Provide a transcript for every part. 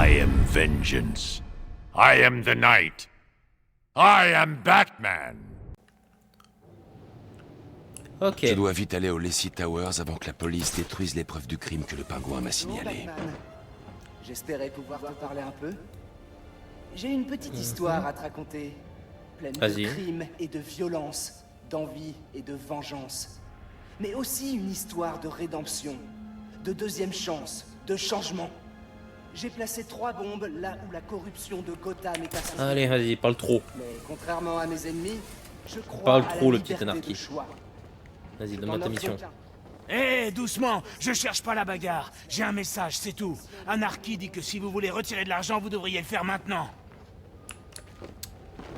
I am vengeance. I am the night. I am Batman. Ok. Je dois vite aller au Lacey Towers avant que la police détruise les preuves du crime que le pingouin m'a signalé. Batman. J'espérais pouvoir te parler un peu. J'ai une petite histoire à te raconter, pleine de Vas-y. crimes et de violence, d'envie et de vengeance. Mais aussi une histoire de rédemption, de deuxième chance, de changement. J'ai placé 3 bombes là où la corruption de Gotham est associée. Allez, vas-y, parle trop. Mais contrairement à mes ennemis, je crois Parle à trop, la le petit liberté anarchie. de choix. Vas-y, Je donne-moi t'en ta offre mission. aucun. Hé, doucement, je cherche pas la bagarre. J'ai un message, c'est tout. Anarchy dit que si vous voulez retirer de l'argent, vous devriez le faire maintenant.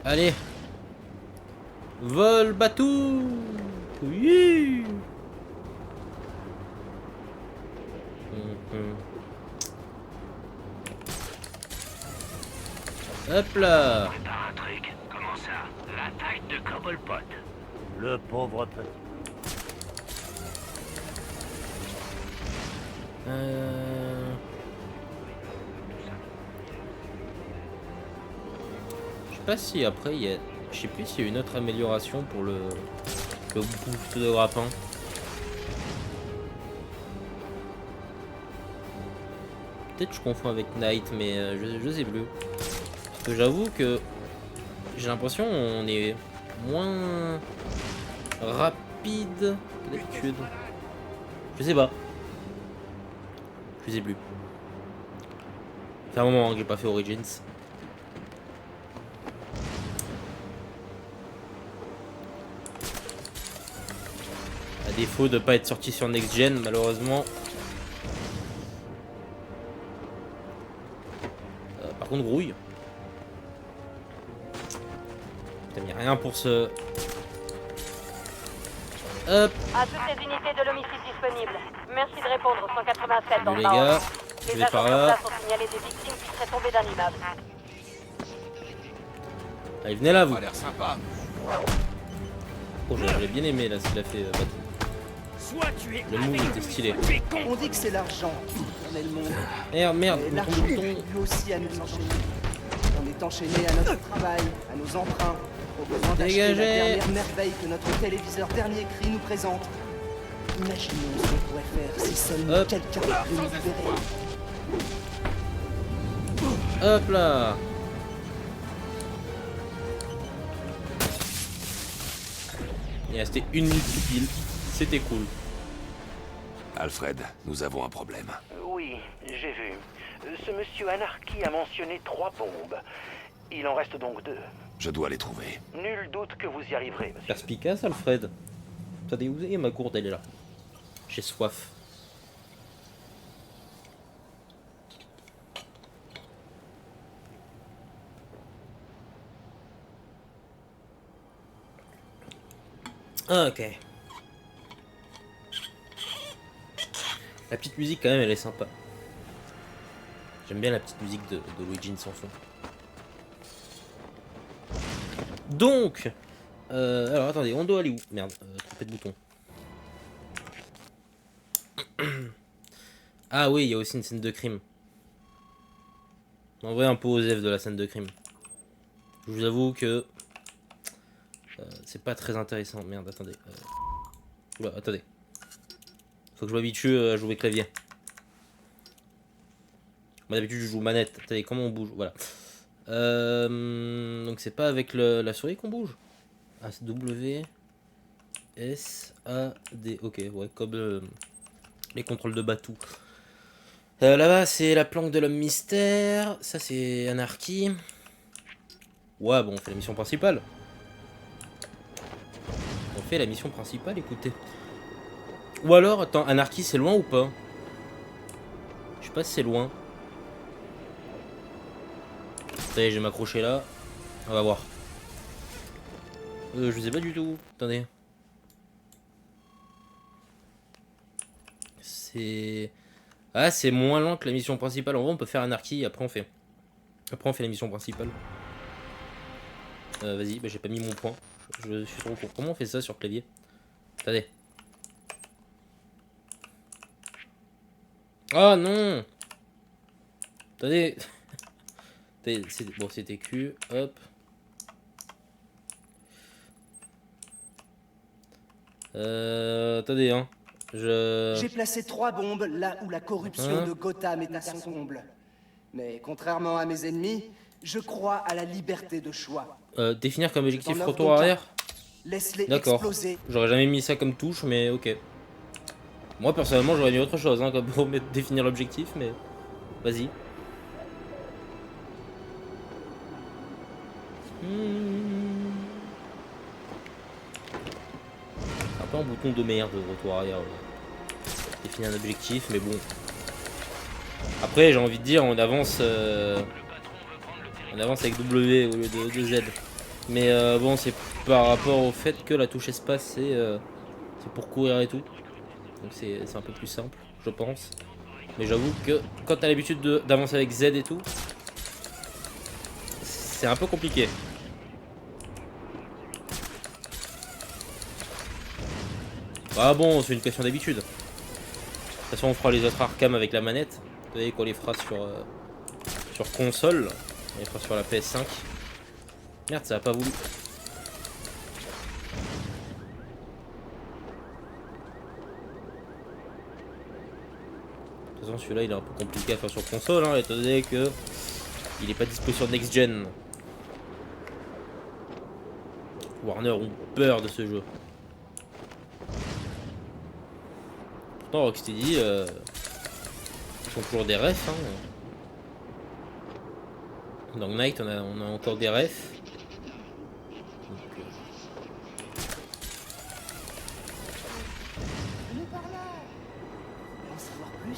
Allez. Vol batou. Oui. Hop là. Prépare un truc. Comment ça? L'attaque de Cobblepot. Le pauvre petit. Je sais pas si après il y a. Je sais plus s'il y a une autre amélioration pour le boost de grappin. Peut-être je confonds avec Knight, mais je sais plus. Parce que j'avoue que j'ai l'impression on est moins rapide que d'habitude. Je sais pas. Je sais plus. Ça fait un moment que j'ai pas fait Origins. À défaut de pas être sorti sur Next Gen, malheureusement. Par contre, rouille. Putain, mais rien pour ce. Hop, À toutes les unités de l'homicide disponibles. Merci de répondre. 187 dans salut le les gars. Nord. Je Les vais agents par sur là. place ont signalé des victimes qui seraient tombées d'un immeuble. Allez, venez là, vous. Ça a l'air sympa. Oh, j'ai bien aimé là ce qu'il a fait. Soit tu es Le move avec était lui, stylé. soit tu es contre. On dit que c'est l'argent qui tourne le monde. Merde, merde, Mais mon l'argent bouton. conduit lui aussi à nous enchaîner. On est enchaîné à notre travail, à nos emprunts, au besoin d'acheter la Dégagez. dernière merveille que notre téléviseur dernier cri nous présente. Imaginons ce qu'on pourrait faire si seulement Hop. quelqu'un pouvait nous libérer. Hop là. Il restait une minute pile. C'était cool. Alfred, nous avons un problème. Oui, j'ai vu. Ce monsieur Anarchy a mentionné 3 bombes. Il en reste donc 2. Je dois les trouver. Nul doute que vous y arriverez, monsieur. Perspicace, Alfred. Attendez, où est ma gourde? Elle est là. J'ai soif. Ok. La petite musique quand même elle est sympa. J'aime bien la petite musique de Luigi sans fond. Donc alors attendez, on doit aller où? Merde, trompé de bouton. Ah oui, il y a aussi une scène de crime. En vrai un peu osef de la scène de crime. Je vous avoue que c'est pas très intéressant. Merde, attendez. Oula, attendez. Faut que je m'habitue à jouer clavier. Moi d'habitude je joue manette. Attendez, comment on bouge? Voilà. Donc c'est pas avec la souris qu'on bouge. Ah, c'est W S A D. Ok, ouais, comme les contrôles de Batou. Là-bas c'est la planque de l'homme mystère. Ça c'est Anarchy. Ouais, bon, on fait la mission principale. On fait la mission principale, écoutez. Ou alors, attends, Anarchy c'est loin ou pas? Je sais pas si c'est loin. Ça y est, je vais m'accrocher là. On va voir. Je sais pas du tout. Attendez. C'est... Ah, c'est moins lent que la mission principale. En vrai, on peut faire Anarchy, après on fait la mission principale. Vas-y, bah, j'ai pas mis mon point. Je suis trop court. Comment on fait ça sur clavier? Attendez. Oh non! Attendez. Bon, c'était Q. Hop. Attendez, hein. J'ai placé 3 bombes là où la corruption Hein de Gotham est à son comble. Mais contrairement à mes ennemis, je crois à la liberté de choix. Définir comme objectif Je t'en offre retour donc un. arrière. Laisse-les D'accord. exploser. J'aurais jamais mis ça comme touche, mais ok. Moi, personnellement, j'aurais mis autre chose, hein, comme pour définir l'objectif, mais... Vas-y. Un peu un bouton de merde, retour arrière. Définir un objectif, mais bon. Après, j'ai envie de dire, on avance avec W au lieu de Z. Mais bon, c'est par rapport au fait que la touche espace, c'est pour courir et tout. Donc c'est un peu plus simple, je pense. Mais j'avoue que quand t'as l'habitude d'avancer avec Z et tout, c'est un peu compliqué. Ah bon, c'est une question d'habitude. De toute façon, on fera les autres Arkham avec la manette. Vous voyez qu'on les fera sur console. On les fera sur la PS5. Merde, ça a pas voulu. De toute façon, celui-là, il est un peu compliqué à faire sur console, hein, étant donné que il est pas dispo sur Next Gen. Warner ont peur de ce jeu. Pourtant, Rocksteady, ils font toujours des refs. Hein. Dans Knight, on a encore des refs.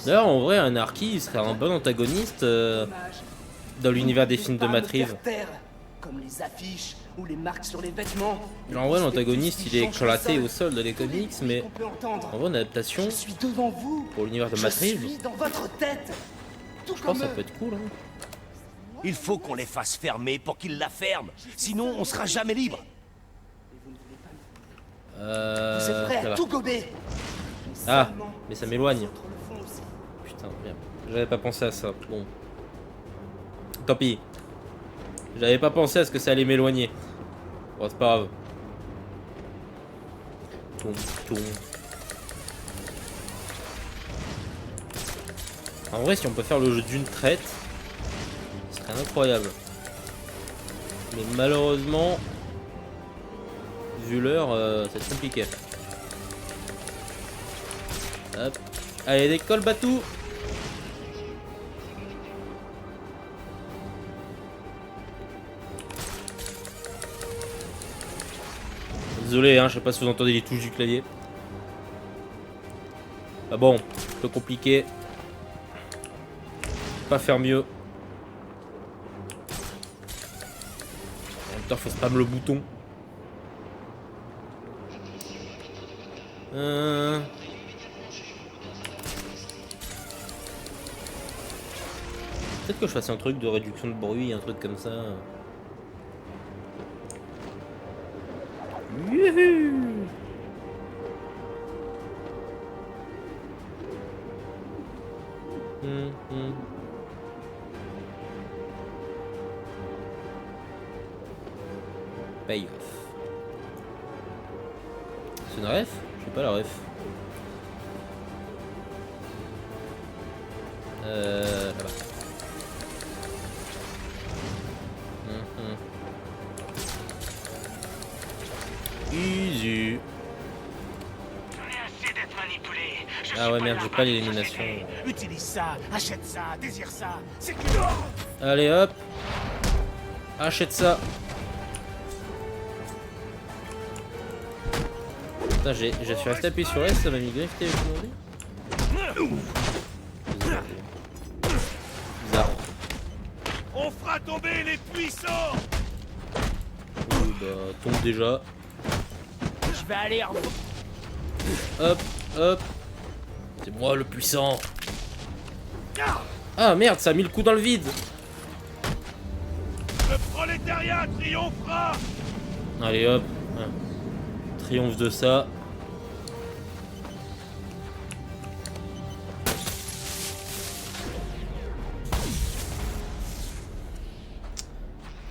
D'ailleurs, en vrai, Anarchy serait un bon antagoniste dans l'univers des films de Matt Reeves. Comme les affiches ou les marques sur les vêtements. En vrai, l'antagoniste, il est éclaté au sol dans les comics, mais en vrai, une adaptation Je suis devant vous. pour l'univers de Matt Je Reeves, suis dans votre tête. Tout je pense comme que ça eux. peut être cool. Hein. Il faut qu'on les fasse fermer pour qu'ils la ferment. Sinon, on sera jamais libre. Vous êtes prêts Ça à va. tout gober. Ah, Seulement, mais ça m'éloigne. les autres le font aussi. Putain, merde. J'avais pas pensé à ça. Bon. Tant pis. J'avais pas pensé à ce que ça allait m'éloigner. Bon, c'est pas grave. Toum, toum. En vrai, si on peut faire le jeu d'une traite, ce serait incroyable. Mais malheureusement, vu l'heure, ça va être compliqué. Hop. Allez, décolle, Batou. Désolé, hein, je sais pas si vous entendez les touches du clavier. Ah bon, un peu compliqué. Pas faire mieux. En même temps, faut spam le bouton. Peut-être que je fasse un truc de réduction de bruit, un truc comme ça. Youhou! Payoff. C'est une ref? Je sais pas la ref. Là-bas. Easy. Ah ouais merde, j'ai pas l'élimination. Utilise ça, achète ça, désire ça. C'est que... Allez hop. Achète ça. Putain, je suis resté appuyé sur S, ça m'a mis griffe télécommandé. Bizarre. On fera tomber les puissants. Oui, bah, tombe déjà. Je vais aller en... Hop, hop. C'est moi le puissant. Ah merde, ça a mis le coup dans le vide. Le prolétariat triomphera. Allez hop. Triomphe de ça.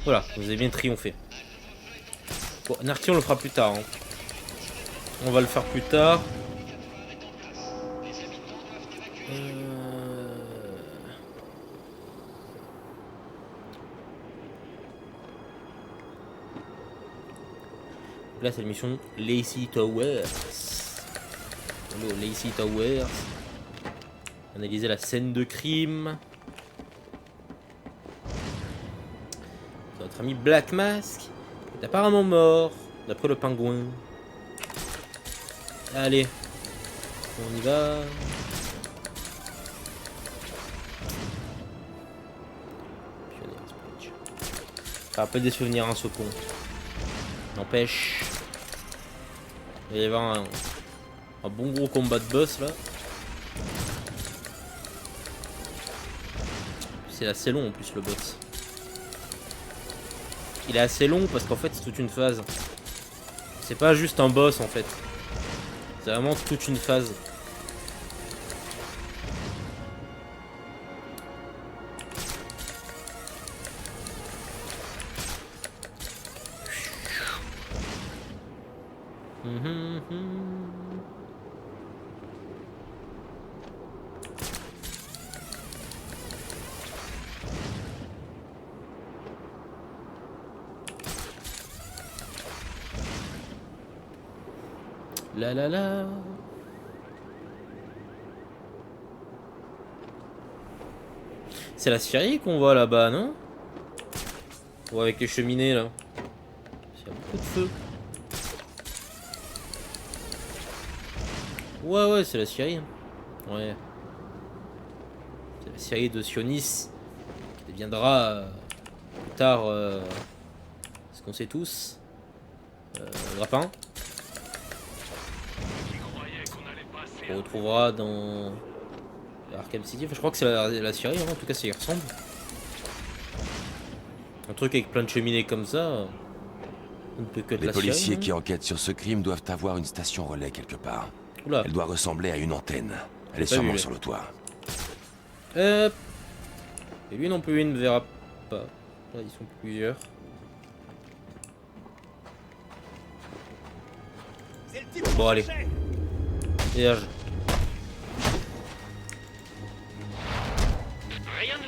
Voilà, vous avez bien triomphé. Bon, Anarchy, on le fera plus tard. Hein. On va le faire plus tard. Là, c'est la mission Lacey Towers. Hello, Lacey Towers. Analyser la scène de crime. Notre ami Black Mask est apparemment mort, d'après le pingouin. Allez, on y va. Ça rappelle des souvenirs, hein, ce pont. N'empêche, il va y avoir un bon gros combat de boss là. C'est assez long en plus le boss. Il est assez long parce qu'en fait c'est toute une phase. C'est pas juste un boss en fait. C'est vraiment toute une phase. La la la. C'est la Syrie qu'on voit là-bas, non? Ou avec les cheminées là. Il y a beaucoup de feu. Ouais, c'est la Syrie. Ouais. C'est la Syrie de Sionis qui deviendra plus tard ce qu'on sait tous. Grappin. On retrouvera dans Arkham City. Enfin, je crois que c'est la Syrie, hein. En tout cas ça y ressemble. Un truc avec plein de cheminées comme ça. On ne peut que être Les la policiers Syrie, qui enquêtent sur ce crime doivent avoir une station relais quelque part. Oula. Elle doit ressembler à une antenne. Elle est Pas sûrement vu, sur le toit. Et lui non plus, il ne verra pas. Là, ils sont plusieurs. Bon, allez. Dégage. Rien de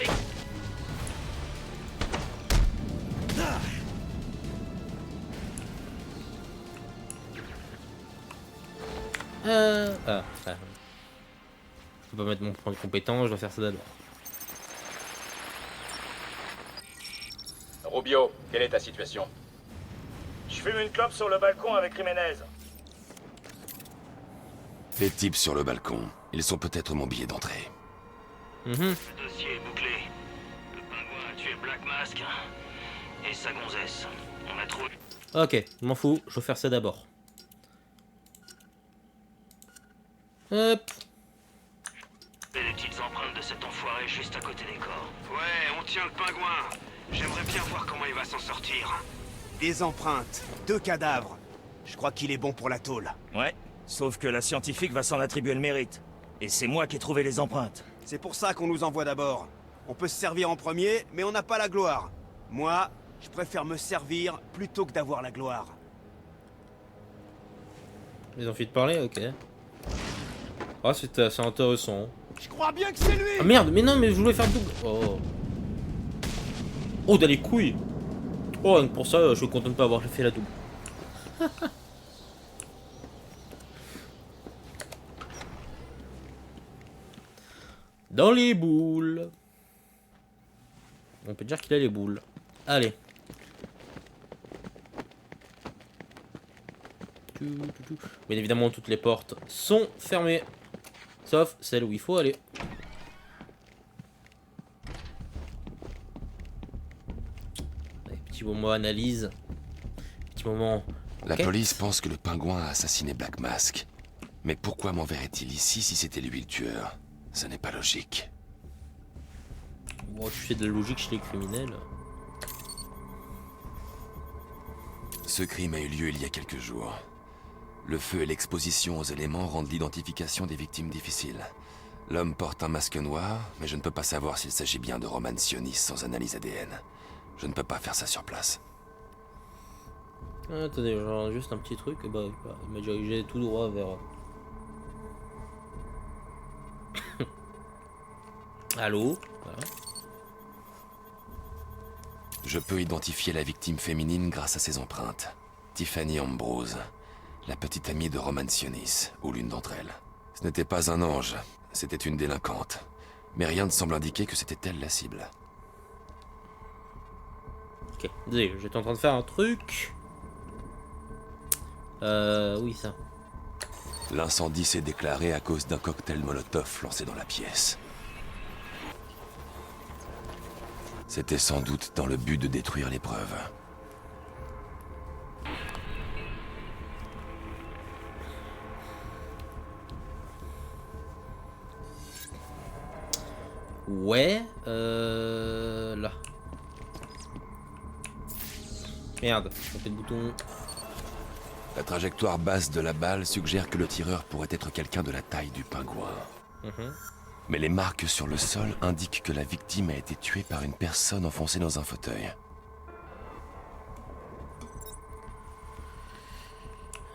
Ah. Je peux pas mettre mon point de compétence, je dois faire ça d'abord. Rubio, quelle est ta situation? Je fume une clope sur le balcon avec Jiménez. Les types sur le balcon, ils sont peut-être mon billet d'entrée. Le dossier est bouclé. Le pingouin a tué Black Mask et sa gonzesse. On a trouvé... Ok, je m'en fous, je vais faire ça d'abord. Hop. les petites empreintes de cet enfoiré juste à côté des corps. Ouais, on tient le pingouin. J'aimerais bien voir comment il va s'en sortir. Des empreintes, 2 cadavres. Je crois qu'il est bon pour la tôle. Ouais, sauf que la scientifique va s'en attribuer le mérite. Et c'est moi qui ai trouvé les empreintes. C'est pour ça qu'on nous envoie d'abord. On peut se servir en premier, mais on n'a pas la gloire. Moi, je préfère me servir plutôt que d'avoir la gloire. Ils ont fait de parler, ok. Ah, c'était assez intéressant. Je crois bien que c'est lui. Ah merde, mais non, mais je voulais faire double. Oh. Oh, dans les couilles. Oh, rien que pour ça, je suis content de pas avoir fait la double. Dans les boules. On peut dire qu'il a les boules. Allez. Bien évidemment, toutes les portes sont fermées. Sauf celle où il faut aller. Allez, petit moment analyse. Petit moment... La enquête. police pense que le pingouin a assassiné Black Mask. Mais pourquoi m'enverrait-il ici si c'était lui le tueur? Ça n'est pas logique. Bon, tu fais de la logique chez les criminels. Ce crime a eu lieu il y a quelques jours. Le feu et l'exposition aux éléments rendent l'identification des victimes difficile. L'homme porte un masque noir, mais je ne peux pas savoir s'il s'agit bien de Roman Sionis sans analyse ADN. Je ne peux pas faire ça sur place. Ah, attendez, genre juste un petit truc. Bah, il m'a dirigé tout droit vers. Allô? Voilà. Je peux identifier la victime féminine grâce à ses empreintes. Tiffany Ambrose, la petite amie de Roman Sionis, ou l'une d'entre elles. Ce n'était pas un ange, c'était une délinquante. Mais rien ne semble indiquer que c'était elle la cible. Ok, désolé, j'étais en train de faire un truc. Oui, ça. L'incendie s'est déclaré à cause d'un cocktail Molotov lancé dans la pièce. C'était sans doute dans le but de détruire les preuves. Ouais, là. Merde, j'ai fait le bouton. La trajectoire basse de la balle suggère que le tireur pourrait être quelqu'un de la taille du pingouin. Mais les marques sur le sol indiquent que la victime a été tuée par une personne enfoncée dans un fauteuil.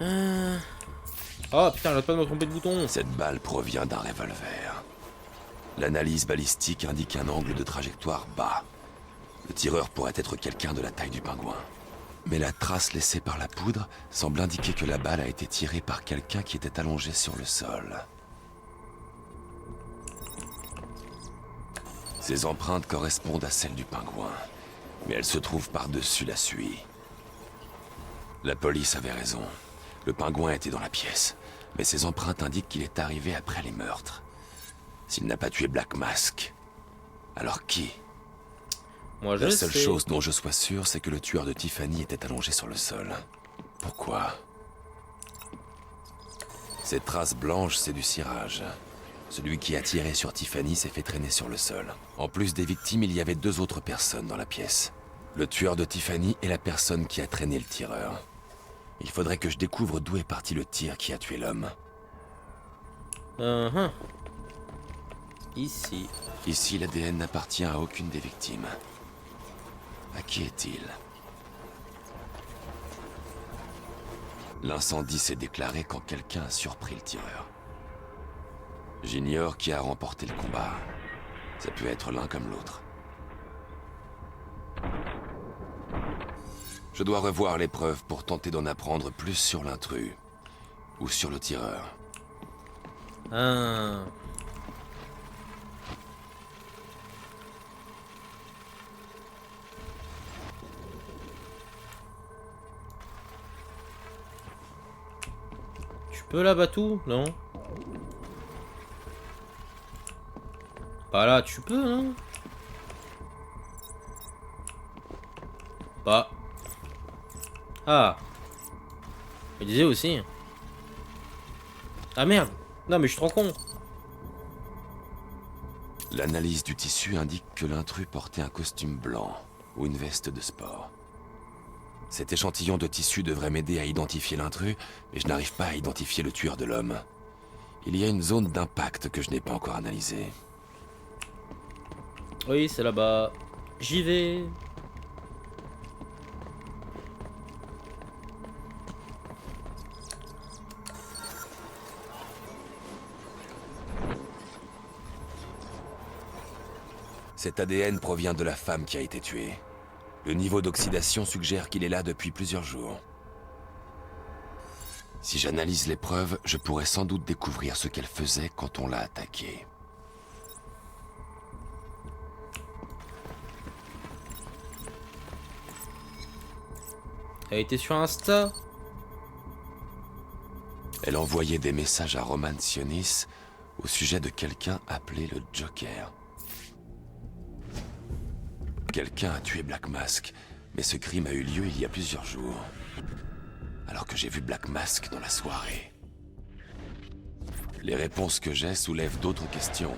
Oh putain, j'arrête pas de me tromper de bouton. Cette balle provient d'un revolver. L'analyse balistique indique un angle de trajectoire bas. Le tireur pourrait être quelqu'un de la taille du pingouin. Mais la trace laissée par la poudre semble indiquer que la balle a été tirée par quelqu'un qui était allongé sur le sol. Ces empreintes correspondent à celles du pingouin, mais elles se trouvent par-dessus la suie. La police avait raison. Le pingouin était dans la pièce, mais ses empreintes indiquent qu'il est arrivé après les meurtres. S'il n'a pas tué Black Mask, alors qui? Moi, je La seule sais. chose dont je sois sûr, c'est que le tueur de Tiffany était allongé sur le sol. Pourquoi? Cette trace blanche, c'est du cirage. Celui qui a tiré sur Tiffany s'est fait traîner sur le sol. En plus des victimes, il y avait 2 autres personnes dans la pièce. Le tueur de Tiffany et la personne qui a traîné le tireur. Il faudrait que je découvre d'où est parti le tir qui a tué l'homme. Ici. Ici, l'ADN n'appartient à aucune des victimes. À qui est-il? L'incendie s'est déclaré quand quelqu'un a surpris le tireur. J'ignore qui a remporté le combat. Ça peut être l'un comme l'autre. Je dois revoir les preuves pour tenter d'en apprendre plus sur l'intrus. Ou sur le tireur. Ah. Tu peux là, Batou? Non? Pas là, tu peux, hein? Bah. Ah. Je disais aussi. Ah merde. Non mais je suis trop con. L'analyse du tissu indique que l'intrus portait un costume blanc ou une veste de sport. Cet échantillon de tissu devrait m'aider à identifier l'intrus, mais je n'arrive pas à identifier le tueur de l'homme. Il y a une zone d'impact que je n'ai pas encore analysée. Oui, c'est là-bas. J'y vais. Cet ADN provient de la femme qui a été tuée. Le niveau d'oxydation suggère qu'il est là depuis plusieurs jours. Si j'analyse les preuves, je pourrais sans doute découvrir ce qu'elle faisait quand on l'a attaquée. Elle était sur Insta. Elle envoyait des messages à Roman Sionis au sujet de quelqu'un appelé le Joker. Quelqu'un a tué Black Mask, mais ce crime a eu lieu il y a plusieurs jours. Alors que j'ai vu Black Mask dans la soirée. Les réponses que j'ai soulèvent d'autres questions.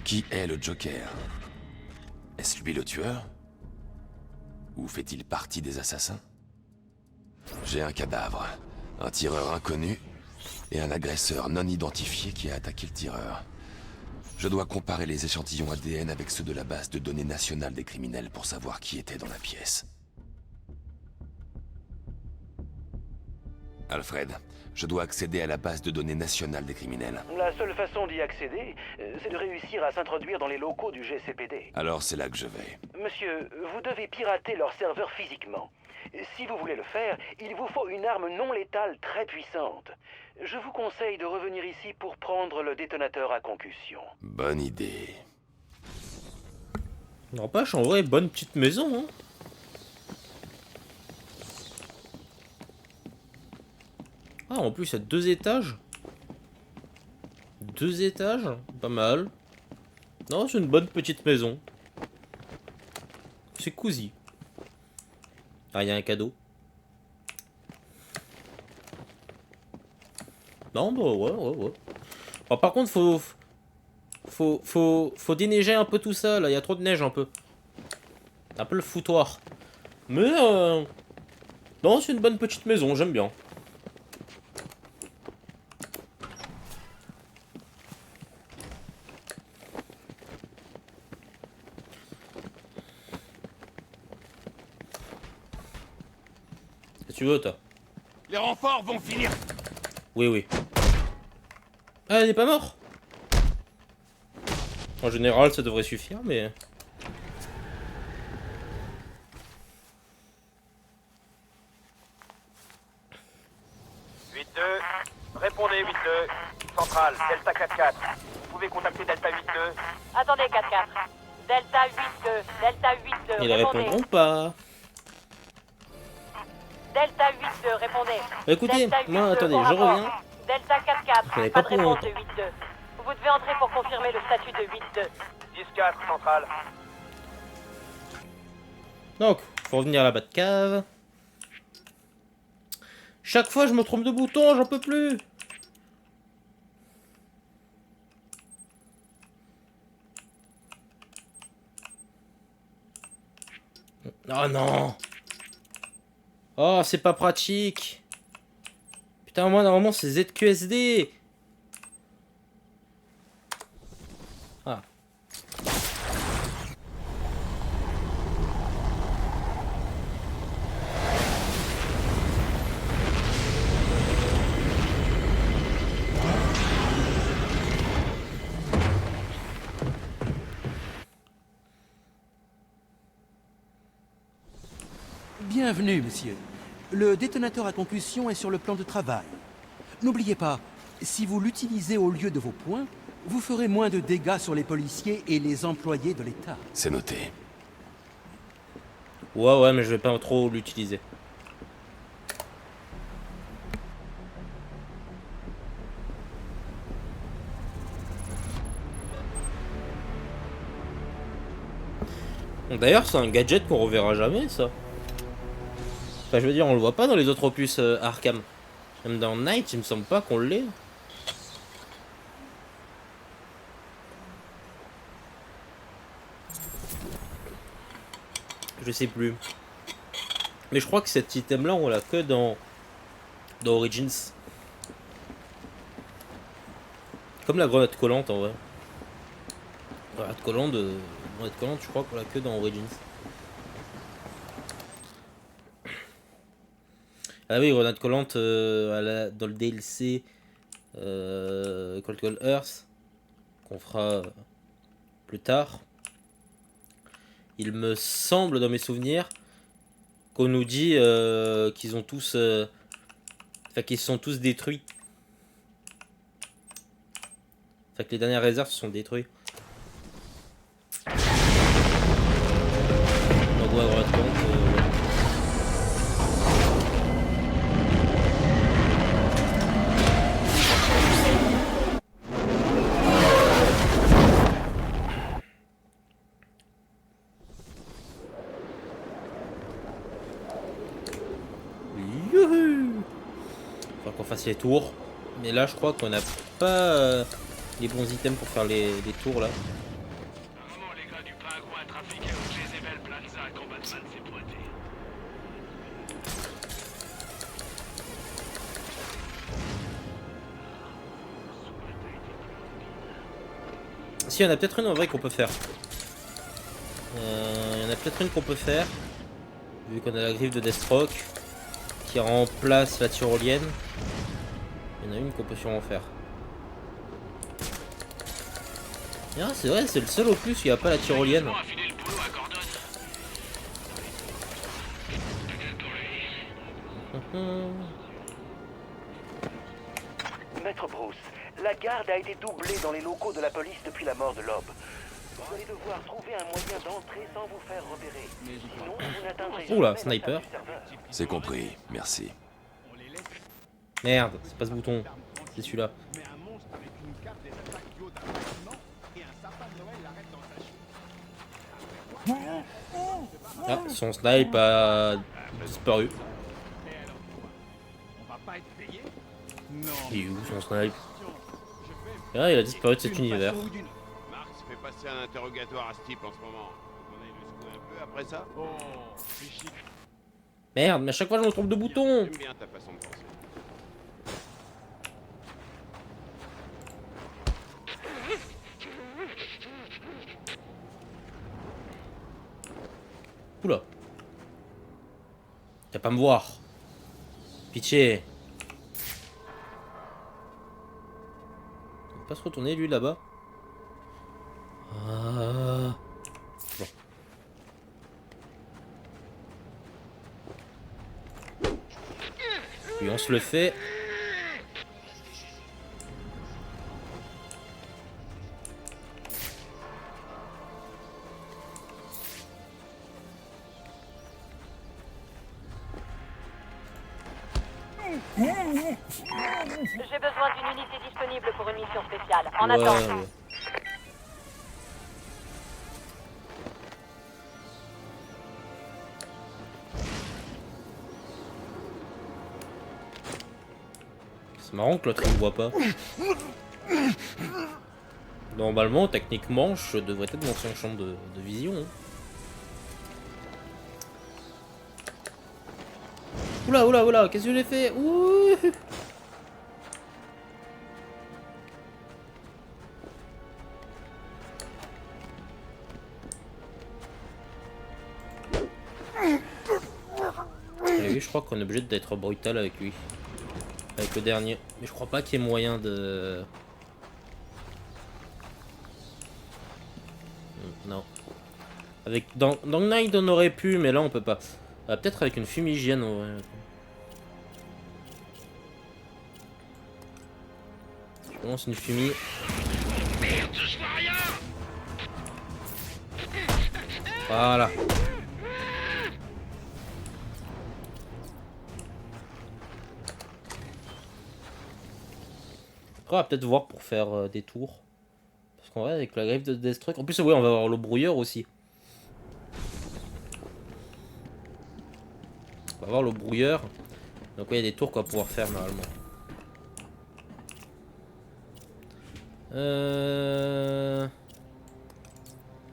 Qui est le Joker? Est-ce lui le tueur? Ou fait-il partie des assassins? J'ai un cadavre, un tireur inconnu et un agresseur non identifié qui a attaqué le tireur. Je dois comparer les échantillons ADN avec ceux de la base de données nationale des criminels pour savoir qui était dans la pièce. Alfred, je dois accéder à la base de données nationale des criminels. La seule façon d'y accéder, c'est de réussir à s'introduire dans les locaux du GCPD. Alors c'est là que je vais. Monsieur, vous devez pirater leur serveur physiquement. Si vous voulez le faire, il vous faut une arme non létale très puissante. Je vous conseille de revenir ici pour prendre le détonateur à concussion. Bonne idée. N'empêche, en vrai, bonne petite maison, hein. Ah, en plus, il y a 2 étages. 2 étages, pas mal. Non, c'est une bonne petite maison. C'est cosy. Ah, il y a un cadeau. Non, bah ouais. Oh, par contre, faut déneiger un peu tout ça, là. Il y a trop de neige, un peu. Un peu le foutoir. Mais, non, c'est une bonne petite maison, j'aime bien. Tu veux, toi? Les renforts vont finir. Oui. Ah, elle n'est pas mort. En général, ça devrait suffire, mais... Répondez 8-2. Centrale, Delta 4-4. Vous pouvez contacter Delta 8-2. Attendez, 4-4. Delta 8-2. Delta 8-2. Ils répondront pas. Delta 8-2, répondez. Écoutez, Delta moi, 8-2, attendez, au je rapport. reviens. Delta 4-4, Je n'ai pas pas de pour réponse de longtemps. 8-2. Vous devez entrer pour confirmer le statut de 8-2. 10-4, centrale. Donc, faut revenir à la Batcave. Chaque fois, je me trompe de bouton, j'en peux plus. Oh non. Oh, c'est pas pratique. Putain, moi, normalement, c'est ZQSD. Ah. Bienvenue, monsieur. Le détonateur à concussion est sur le plan de travail. N'oubliez pas, si vous l'utilisez au lieu de vos points, vous ferez moins de dégâts sur les policiers et les employés de l'État. C'est noté. Ouais, mais je vais pas trop l'utiliser. D'ailleurs, c'est un gadget qu'on reverra jamais, ça. Enfin, je veux dire, on le voit pas dans les autres opus Arkham. Même dans Knight, il me semble pas qu'on l'ait. Je sais plus. Mais je crois que cet item-là, on l'a que dans Origins. Comme la grenade collante, en vrai. Grenade collante, je crois qu'on l'a que dans Origins. Ah oui, grenade collante dans le DLC Cold Earth, qu'on fera plus tard. Il me semble, dans mes souvenirs, qu'on nous dit qu'ils ont tous... Enfin, qu'ils sont tous détruits. Enfin, que les dernières réserves se sont détruites. Donc, ouais, grenade collante... Faut qu'on fasse les tours. Mais là, je crois qu'on n'a pas les bons items pour faire les tours là. Vraiment, les gars du pingouin trafiqués au Jezebel Plaza quand Batman s'est pointé. si, il y en a peut-être une en vrai qu'on peut faire. Il y en a peut-être une qu'on peut faire. Vu qu'on a la griffe de Deathstroke qui remplace la tyrolienne. Il y en a une qu'on peut sûrement faire. Ah, c'est vrai, c'est le seul opus où il n'y a pas la tyrolienne. Maître Bruce, la garde a été doublée dans les locaux de la police depuis la mort de Loeb. Vous allez devoir trouver un moyen d'entrer sans vous faire repérer. Sinon, vous n'atteindrez jamais Oula, la sniper. salle du serveur. C'est compris, merci. Merde, c'est pas ce bouton. C'est celui-là. Ah, son snipe a disparu. Il est où son snipe? Ah, il a disparu de cet univers. Marx fait passer un interrogatoire à ce type en ce moment. On aille le secouer un peu après ça. Merde, mais à chaque fois je me trompe de bouton. J'aime bien ta façon de penser. Oula. T'as pas me voir. Pitié. Il va pas se retourner lui là-bas. Ah. Bon. Puis on se le fait. J'ai besoin d'une unité disponible pour une mission spéciale. En Ouais, attendant. ouais. C'est marrant que l'autre il me voit pas. Normalement, techniquement, je devrais être dans son champ de vision. Hein. Oula, oula, oula, qu'est-ce que j'ai fait? Ouh. Et oui, je crois qu'on est obligé d'être brutal avec lui. Avec le dernier. Mais je crois pas qu'il y ait moyen de... Non. Avec... Dans Knight on aurait pu, mais là on peut pas. Peut-être avec une fumigène en vrai. Je commence une fumée. Merde, je vois rien. Voilà. Après, on va peut-être voir pour faire des tours. Parce qu'en vrai, avec la griffe de Deathstroke... En plus, oui, on va avoir le brouilleur aussi. On va avoir le brouilleur. Donc, oui, il y a des tours qu'on va pouvoir faire normalement.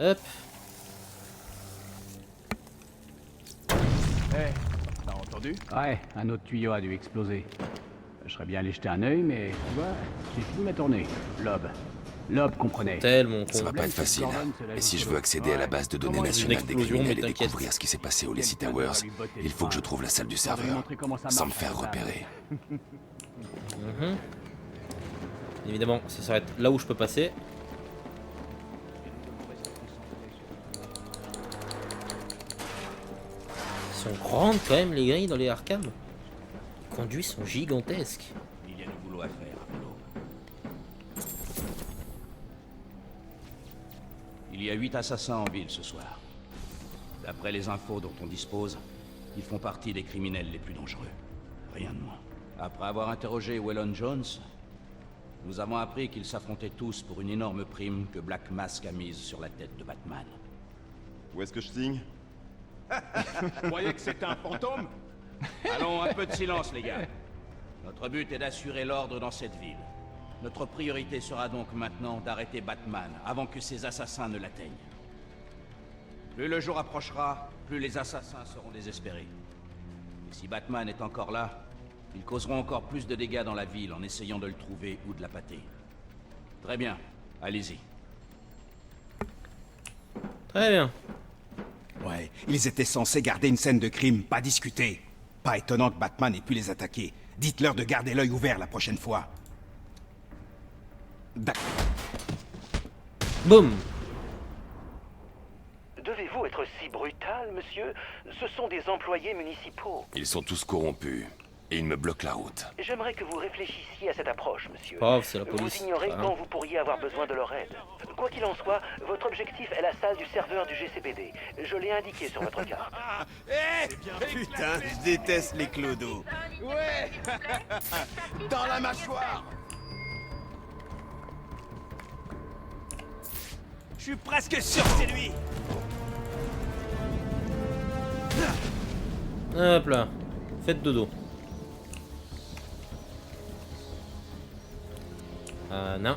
Hop. Hey, t'as entendu? Ouais, un autre tuyau a dû exploser. Je serais bien allé jeter un œil, mais tu vois, j'ai fini ma tournée. Loeb comprenait. Tellement con. Ça va pas être facile. Et si je veux accéder à la base de données nationale des criminels et découvrir ce qui s'est passé au Lacey Towers, il faut que je trouve la salle du serveur, sans me faire repérer. Évidemment, ça s'arrête là où je peux passer. Ils sont grandes quand même les grilles dans les Arkham. Les conduits sont gigantesques. Il y a du boulot à faire, Apollo. Il y a 8 assassins en ville ce soir. D'après les infos dont on dispose, ils font partie des criminels les plus dangereux. Rien de moins. Après avoir interrogé Waylon Jones, nous avons appris qu'ils s'affrontaient tous pour une énorme prime que Black Mask a mise sur la tête de Batman. Où est-ce que je signe? Vous croyez que c'était un fantôme? Allons, un peu de silence, les gars. Notre but est d'assurer l'ordre dans cette ville. Notre priorité sera donc maintenant d'arrêter Batman avant que ses assassins ne l'atteignent. Plus le jour approchera, plus les assassins seront désespérés. Et si Batman est encore là, ils causeront encore plus de dégâts dans la ville en essayant de le trouver ou de l'appâter. Très bien, allez-y. Très bien. Ouais, ils étaient censés garder une scène de crime, pas discuter. Pas étonnant que Batman ait pu les attaquer. Dites-leur de garder l'œil ouvert la prochaine fois. Boum. Devez-vous être si brutal, monsieur? Ce sont des employés municipaux. Ils sont tous corrompus. Et ils me bloquent la route. J'aimerais que vous réfléchissiez à cette approche, monsieur. Oh, c'est la police. Vous ignorez Ah. quand vous pourriez avoir besoin de leur aide. Quoi qu'il en soit, votre objectif est la salle du serveur du GCPD. Je l'ai indiqué sur votre carte. Putain, je déteste les clodos. Ouais. Dans la mâchoire. Je suis presque sûr que c'est lui. Hop là. Faites dodo. Non.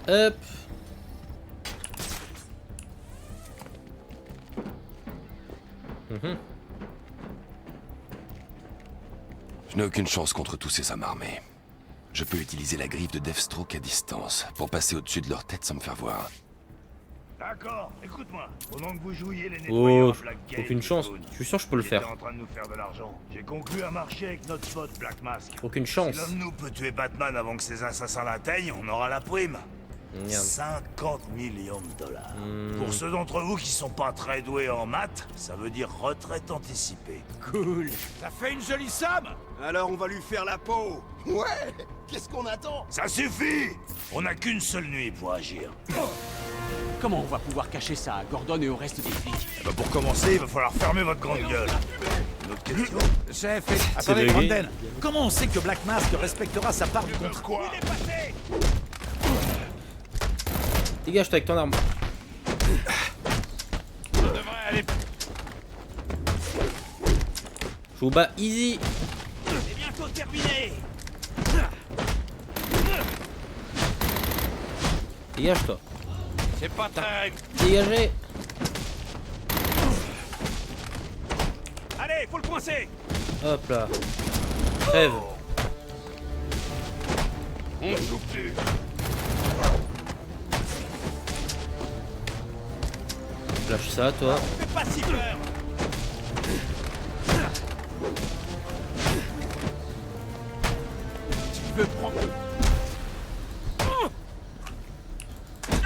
Hop. Je n'ai aucune chance contre tous ces hommes armés. Je peux utiliser la griffe de Deathstroke à distance pour passer au-dessus de leur tête sans me faire voir. D'accord, écoute-moi. Pendant que vous jouiez les nettoyeurs Oh, à Blackgate, aucune chance. Je suis sûr que je peux le j'étais faire. en train de nous faire de l'argent. J'ai conclu un marché avec notre pote Black Mask. Aucune chance. Si l'un de nous peut tuer Batman avant que ces assassins l'atteignent, on aura la prime. Merde. 50 millions de dollars. Hmm. Pour ceux d'entre vous qui sont pas très doués en maths, ça veut dire retraite anticipée. Cool. Ça fait une jolie somme. Alors on va lui faire la peau. Ouais. Qu'est-ce qu'on attend? Ça suffit! On n'a qu'une seule nuit pour agir. Comment on va pouvoir cacher ça à Gordon et au reste des flics? Eh ben pour commencer, il va falloir fermer votre grande gueule. Une autre question? Chef, C'est attendez, réglé. Brandon. Comment on sait que Black Mask respectera sa part du contrat? Quoi? Dégage-toi avec ton arme. Ça devrait aller. Je vous bats easy. C'est bientôt terminé. Dégage-toi. C'est pas très... Dégagez. Allez, faut le coincer. Hop là. Crève. On joue plus. Lâche ça, toi. Fais pas si peur. Tu veux prendre...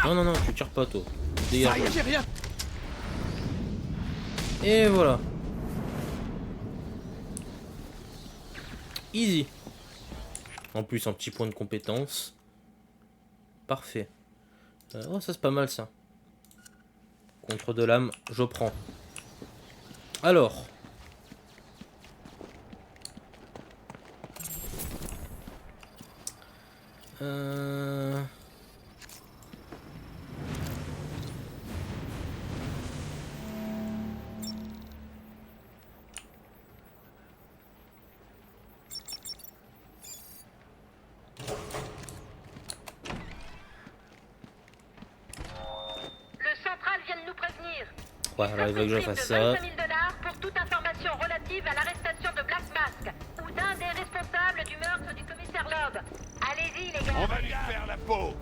Non, non, non, tu tires pas, toi. Dégage. Aïe, j'ai rien. Et voilà. Easy. En plus, un petit point de compétence. Parfait. Oh, ça c'est pas mal ça. Contre de l'âme, je prends. Alors. Le central vient de nous prévenir. Ouais, alors il veut que je fasse ça. 25 000 $ pour toute information relative à l'arrestation de Black Mask ou d'un des responsables du meurtre du commissaire Loeb. Allez-y, les gars. On va lui faire la peau.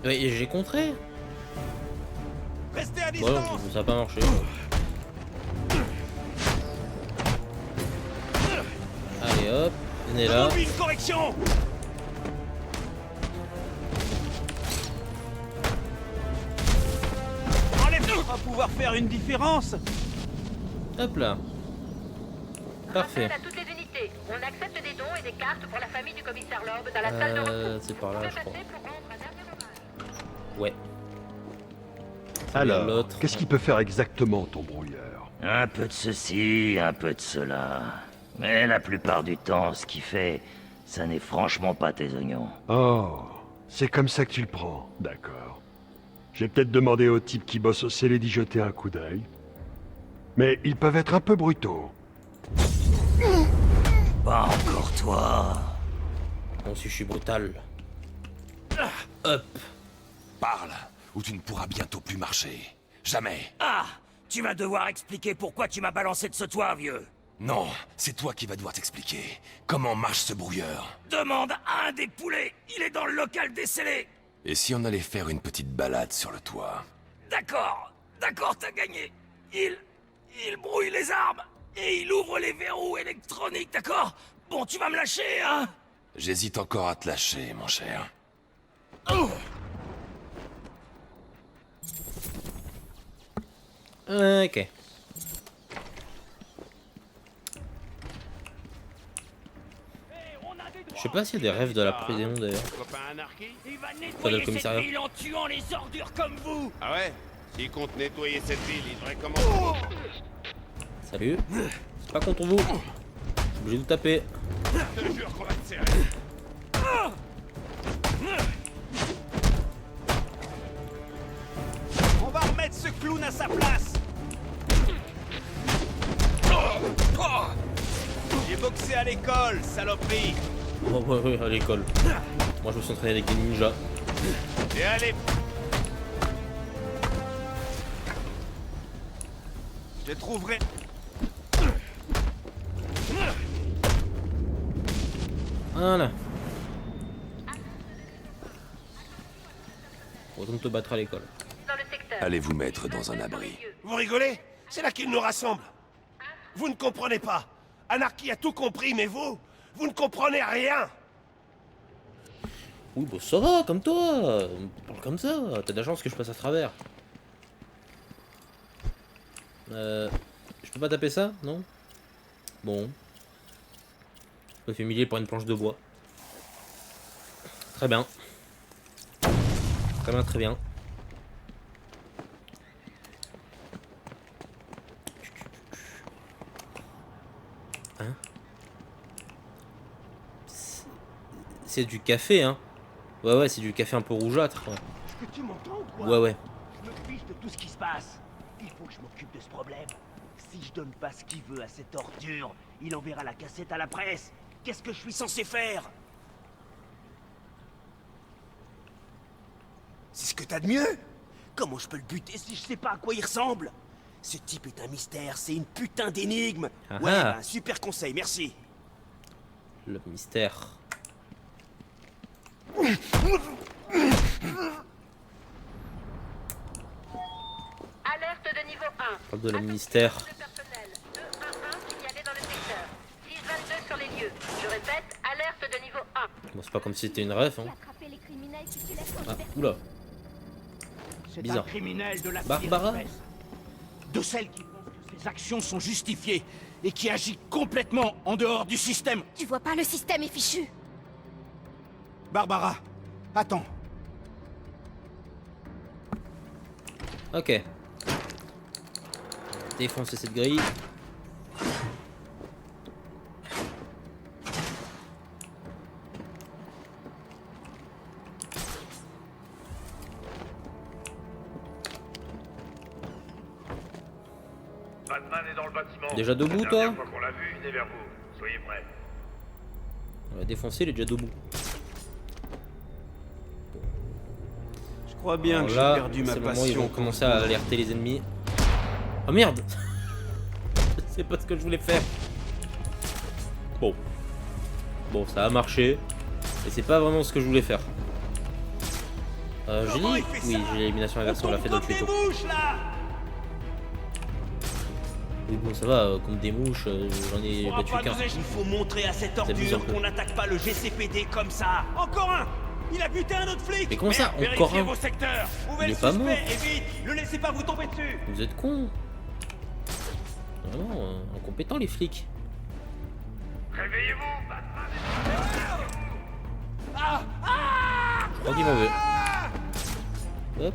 Oui, j'ai contré. Restez à Bon, distance. ça a pas marché. Allez hop, venez là. Demande-lui une correction. Enlève-le. On va pouvoir faire une différence. Hop là. Parfait. Rappel à toutes les unités. On accepte des dons et des cartes pour la famille du commissaire Loeb dans la salle de repos. C'est par là, Vous je pouvez crois. passer pour rendre un dernier hommage. Ouais. Alors, l'autre. qu'est-ce qu'il peut faire exactement, ton brouilleur? Un peu de ceci, un peu de cela. Mais la plupart du temps, ce qu'il fait, ça n'est franchement pas tes oignons. Oh, c'est comme ça que tu le prends, d'accord. J'ai peut-être demandé aux types qui bossent au scellé d'y jeter un coup d'œil. Mais ils peuvent être un peu brutaux. Pas encore toi. Bon, si je suis brutal. Hop. Parle, ou tu ne pourras bientôt plus marcher. Jamais. Ah! Tu vas devoir expliquer pourquoi tu m'as balancé de ce toit, vieux. Non, c'est toi qui vas devoir t'expliquer. Comment marche ce brouilleur? Demande à un des poulets. Il est dans le local décelé. Et si on allait faire une petite balade sur le toit? D'accord, t'as gagné. Il brouille les armes et il ouvre les verrous électroniques, d'accord? Bon, tu vas me lâcher, hein? J'hésite encore à te lâcher, mon cher. Ok. Je sais pas s'il y a des rêves de la prison d'ailleurs. Il va Pas de nettoyer cette commissariat. ville en tuant les ordures comme vous. Ah ouais? S'il compte nettoyer cette ville, il devrait commencer. Salut. C'est pas contre vous. Je suis obligé de vous taper. Je te jure qu'on va te serrer. On va remettre ce clown à sa place. J'ai boxé à l'école, saloperie. Oh ouais, à l'école. Moi je me suis entraîné avec des ninjas. Et allez. Je trouverai. Voilà. Retourne te battre à l'école. Allez vous mettre dans un abri. Vous rigolez? C'est là qu'il nous rassemble. Vous ne comprenez pas. Anarchy a tout compris, mais vous ne comprenez rien. Oui, bah ça va, comme toi. Parle comme ça. T'as de la chance que je passe à travers. Je peux pas taper ça? Non? Bon. Je me fais humilier par une planche de bois. Très bien. Très bien, très bien. Hein? C'est du café, hein? Ouais, c'est du café un peu rougeâtre. Est-ce que tu m'entends ou quoi? Ouais. Je me fiche de tout ce qui se passe. Il faut que je m'occupe de ce problème. Si je donne pas ce qu'il veut à cette ordure, il enverra la cassette à la presse. Qu'est-ce que je suis censé faire? C'est ce que t'as de mieux? Comment je peux le buter si je sais pas à quoi il ressemble? Ce type est un mystère, c'est une putain d'énigme. Ah Ouais, ah. bah, super conseil, merci. Le mystère. Alerte de niveau 1. Parle de la mystère. Personnel 211 signalé dans le secteur. 622 sur les lieux. Je répète, alerte de niveau 1. Bon, c'est pas comme si c'était une ref, hein. Ah, oula. C'est Bizarre. un criminel de la Barbara? pire espèce. De celle qui pense que ses actions sont justifiées et qui agit complètement en dehors du système. Tu vois pas, le système est fichu. Barbara, attends. Ok. Défoncer cette grille. Batman est dans le bâtiment. Déjà debout, La toi? dernière fois qu'on l'a vu, il est vers vous. Soyez prêts. On va défoncer, il est déjà debout. Je crois bien Alors que là, j'ai perdu ma c'est le moment où passion. ils vont commencer à alerter les ennemis. Oh merde! C'est pas ce que je voulais faire. Bon. Bon, ça a marché. Et c'est pas vraiment ce que je voulais faire. J'ai dit? Oui, j'ai l'élimination inversée, on l'a fait dans le tuto. Oui, bon, ça va, contre des mouches, j'en ai battu qu'un. Il faut montrer à cette Ça abuse un ordure peu. qu'on n'attaque pas le GCPD comme ça. Encore un! Il a buté un autre flic! Mais comment ça, Merde, encore vérifiez un? vos secteurs. Où Il le est pas mort. suspect, et vite! Ne laissez pas vous tomber dessus! Vous êtes cons. Vraiment, incompétents les flics. Réveillez-vous, Batman. Je crois qu'il m'en veut. Hop.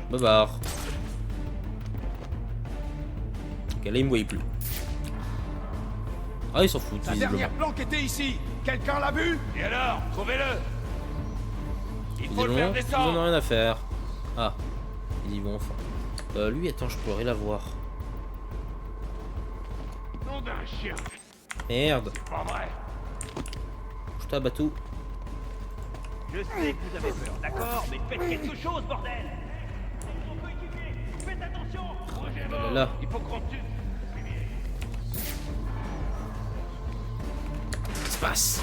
Je me barre. Ok, là il me voyait plus. Ah, ils s'en foutent, La visiblement. dernière planque était ici. Quelqu'un l'a vu? Et alors? Trouvez-le. Il faut le faire Visiblement, ils en descendre. ont rien à faire. Ah, ils y vont enfin. Lui, attends, je pourrais l'avoir. Nom d'un chien. Merde. Pas vrai. Je t'abatou. Je sais que vous avez peur, d'accord? Mais faites quelque chose, bordel! Faites attention! Là, là. Il faut qu'on tue. passe.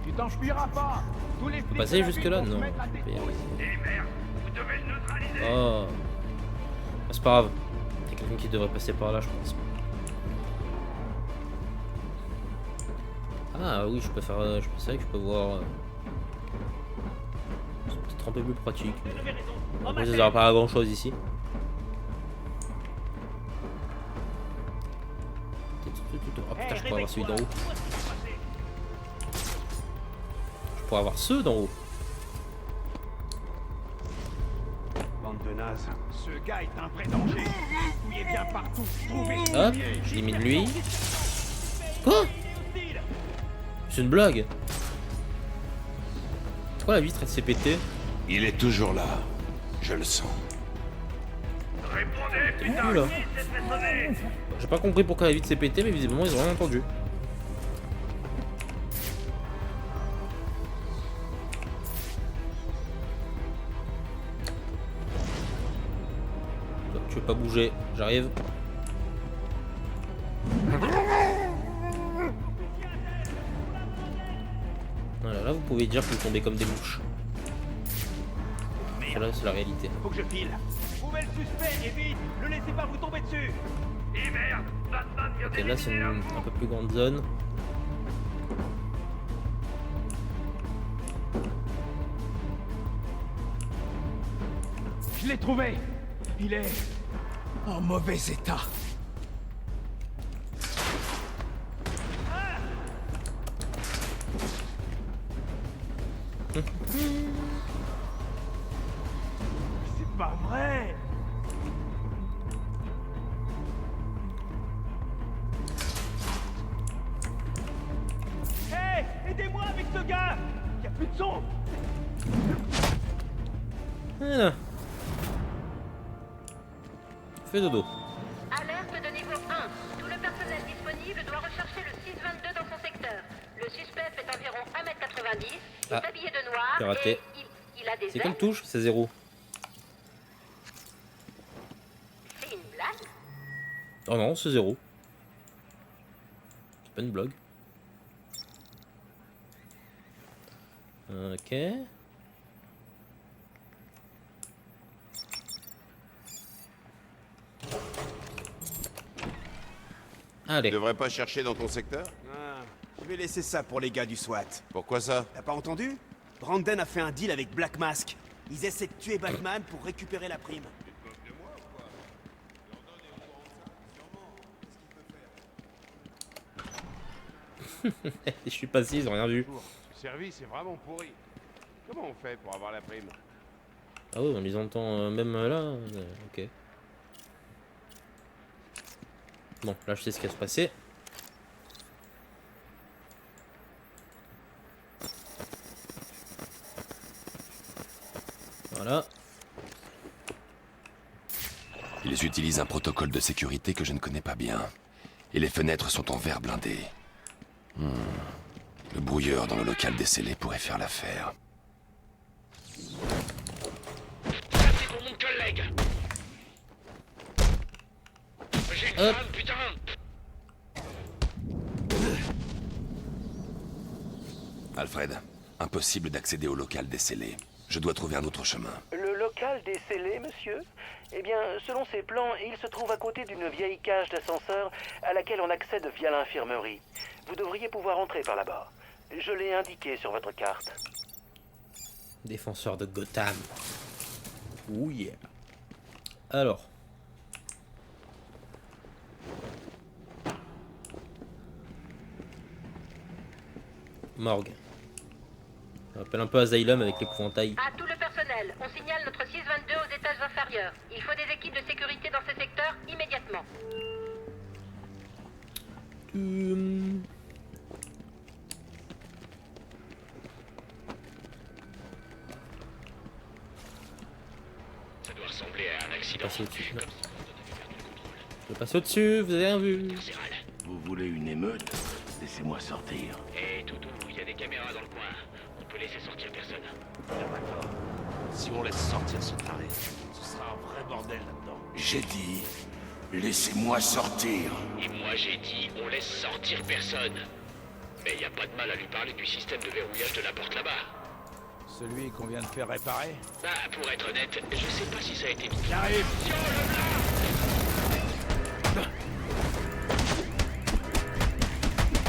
Tu t'enfuiras pas. Tous les On peut passer jusque là? Non. Oh. Ah, c'est pas grave. Il y a quelqu'un qui devrait passer par là, je pense. Ah oui, je peux faire. Je sais que je peux voir. C'est peut-être un peu plus pratique. Mais... Après, ça sert pas à grand chose ici. Ah putain, je pourrais avoir celui d'en haut. Je pourrais avoir ceux d'en haut. Bande de nazes. Ce gars est un vrai danger. Fouillez bien partout. Trouvez. Hop, j'élimine lui. Quoi? C'est une blague. Pourquoi la vitre elle s'est pétée? Il est toujours là. Je le sens. Répondez, putain, là. qui s'est fait sonner? J'ai pas compris pourquoi la vitre s'est pétée, mais visiblement ils ont rien entendu. Toi, tu veux pas bouger, j'arrive. Voilà, là vous pouvez dire que vous tombez comme des mouches. Là c'est la réalité. Faut que je file. Trouvez le suspect et vite. Ne laissez pas vous tomber dessus. Et merde, Batman vient Ok, là c'est un peu plus grande zone. Je l'ai trouvé. Il est en mauvais état. C'est pas vrai. Hey, aidez-moi avec ce gars. Y a plus de son. Voilà. Fais dodo. Alerte de niveau 1. Tout le personnel disponible doit rechercher le 622 dans son secteur. Le suspect fait environ 1m90, il est habillé de noir c'est raté. et il a des C'est ailes. quelle touche? C'est 0. C'est une blague? Oh non, c'est 0. C'est pas une blague. Ok. Allez. Tu devrais pas chercher dans ton secteur? Je vais laisser ça pour les gars du SWAT. Pourquoi ça? T'as pas entendu? Brandon a fait un deal avec Black Mask. Ils essaient de tuer Batman pour récupérer la prime. Je suis passé, ils ont rien vu. Le service est vraiment pourri. Comment on fait pour avoir la prime? Ah oui, on les entend même là. Ok. Bon, là je sais ce qui va se passer. Voilà. Ils utilisent un protocole de sécurité que je ne connais pas bien. Et les fenêtres sont en verre blindé. Le brouilleur dans le local des scellés pourrait faire l'affaire. C'est pour mon collègue. J'ai une femme, putain. Alfred, impossible d'accéder au local des scellés. Je dois trouver un autre chemin. Le local des scellés, monsieur? Eh bien, selon ses plans, il se trouve à côté d'une vieille cage d'ascenseur à laquelle on accède via l'infirmerie. Vous devriez pouvoir entrer par là-bas. Je l'ai indiqué sur votre carte. Défenseur de Gotham. Oh yeah. Alors. Morgue. On appelle un peu Asylum avec l'épouvantail. À tout le personnel, on signale notre 622 aux étages inférieurs. Il faut des équipes de sécurité dans ces secteurs immédiatement. Ça doit ressembler à un accident. Passer au-dessus. Je vais passer au-dessus, vous avez rien vu. Vous voulez une émeute? Laissez-moi sortir. Hé, Toutou, il y a des caméras dans le coin. On peut laisser sortir personne. Si on laisse sortir ce taré, ce sera un vrai bordel là-dedans. J'ai dit, laissez-moi sortir. Et moi j'ai dit, on laisse sortir personne. Mais y a pas de mal à lui parler du système de verrouillage de la porte là-bas. Celui qu'on vient de faire réparer? Bah, pour être honnête, je sais pas si ça a été mis. J'arrive.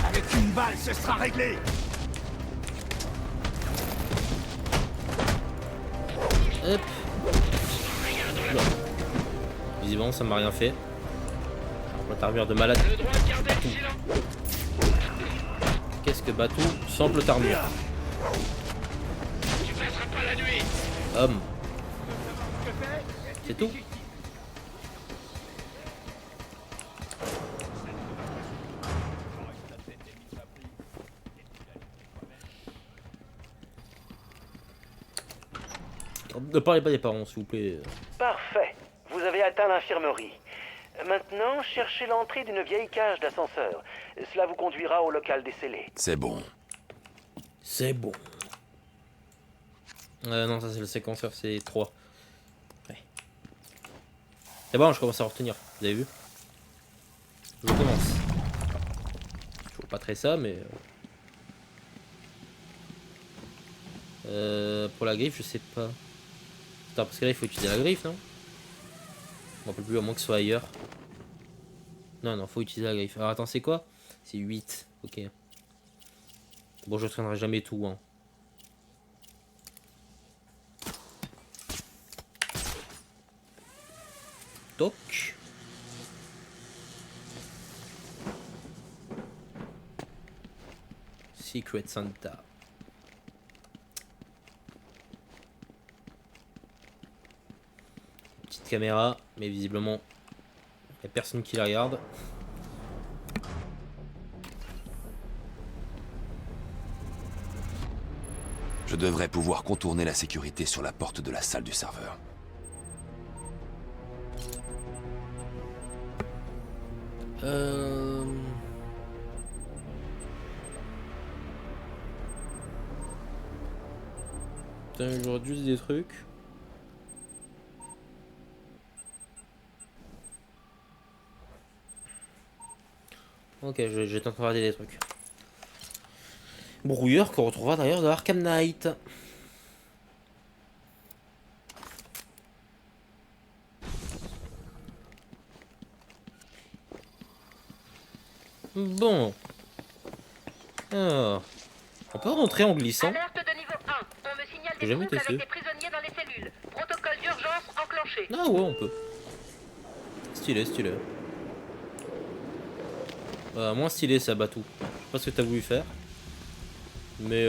Avec une balle, ce sera réglé. Hop. Oula. Visiblement, ça m'a rien fait. La armure de malade. Qu'est-ce que Batou semble t'armure? Tu passeras pas la nuit. Homme. C'est tout? Ne parlez pas des parents, s'il vous plaît. Parfait. Vous avez atteint l'infirmerie. Maintenant, cherchez l'entrée d'une vieille cage d'ascenseur. Cela vous conduira au local des scellés. C'est bon. C'est bon. Non, ça c'est le séquenceur, c'est 3. Ouais. C'est bon, je commence à retenir. Vous avez vu? Je commence. Je vois pas très ça, mais... pour la griffe, je sais pas. Attends, parce que là, il faut utiliser la griffe, non? On peut plus, à moins que ce soit ailleurs. Non, non, faut utiliser la griffe. Alors, attends, c'est quoi? C'est 8. Ok. Bon, je traînerai jamais tout, hein. Toc. Secret Santa. Petite caméra, mais visiblement, il n'y a personne qui la regarde. Je devrais pouvoir contourner la sécurité sur la porte de la salle du serveur. Putain, j'aurais juste des trucs. Ok, je vais tenter de regarder des trucs. Brouilleur qu'on retrouvera d'ailleurs dans Arkham Knight. Bon. Alors. On peut rentrer en glissant. Alerte de niveau 1. On me signale J'ai des jamais troubles testé. avec des prisonniers dans les cellules. Protocole d'urgence enclenché. Ah ouais, on peut. Stylé, stylé. Moins stylé ça, Batou. Je sais pas ce que t'as voulu faire. Mais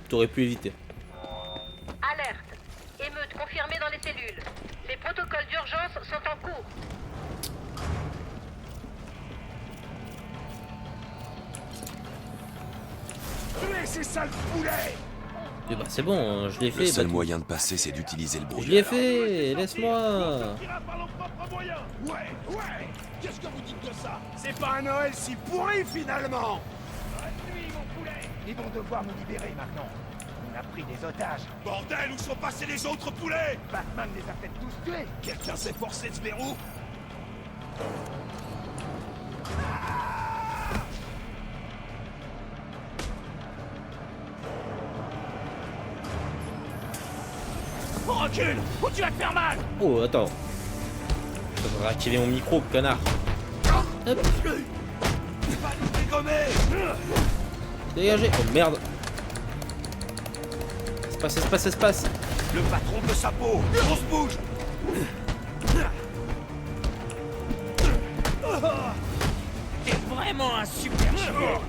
t'aurais pu éviter. Alerte. Émeute confirmée dans les cellules. Les protocoles d'urgence sont en cours. Tuez ces sales poulets! Et bah c'est bon, je l'ai fait. Le seul Batou. moyen de passer, c'est d'utiliser le Je brouillard. l'ai fait, laisse-moi. Ouais, ouais! Qu'est-ce que vous dites de ça? C'est pas un Noël si pourri finalement! Bonne nuit, mon poulet! Ils vont devoir nous libérer maintenant. On a pris des otages. Bordel, où sont passés les autres poulets? Batman les a peut-être tous tués. Quelqu'un s'est forcé de ce verrou? Recule, ou tu vas te faire mal! Oh, attends. Je devrais activer mon micro, connard. Hop. Va nous dégommer! Dégagez. Oh merde. Espace, espace, espace. Le patron de sa peau! On se bouge! T'es vraiment un super chevaux!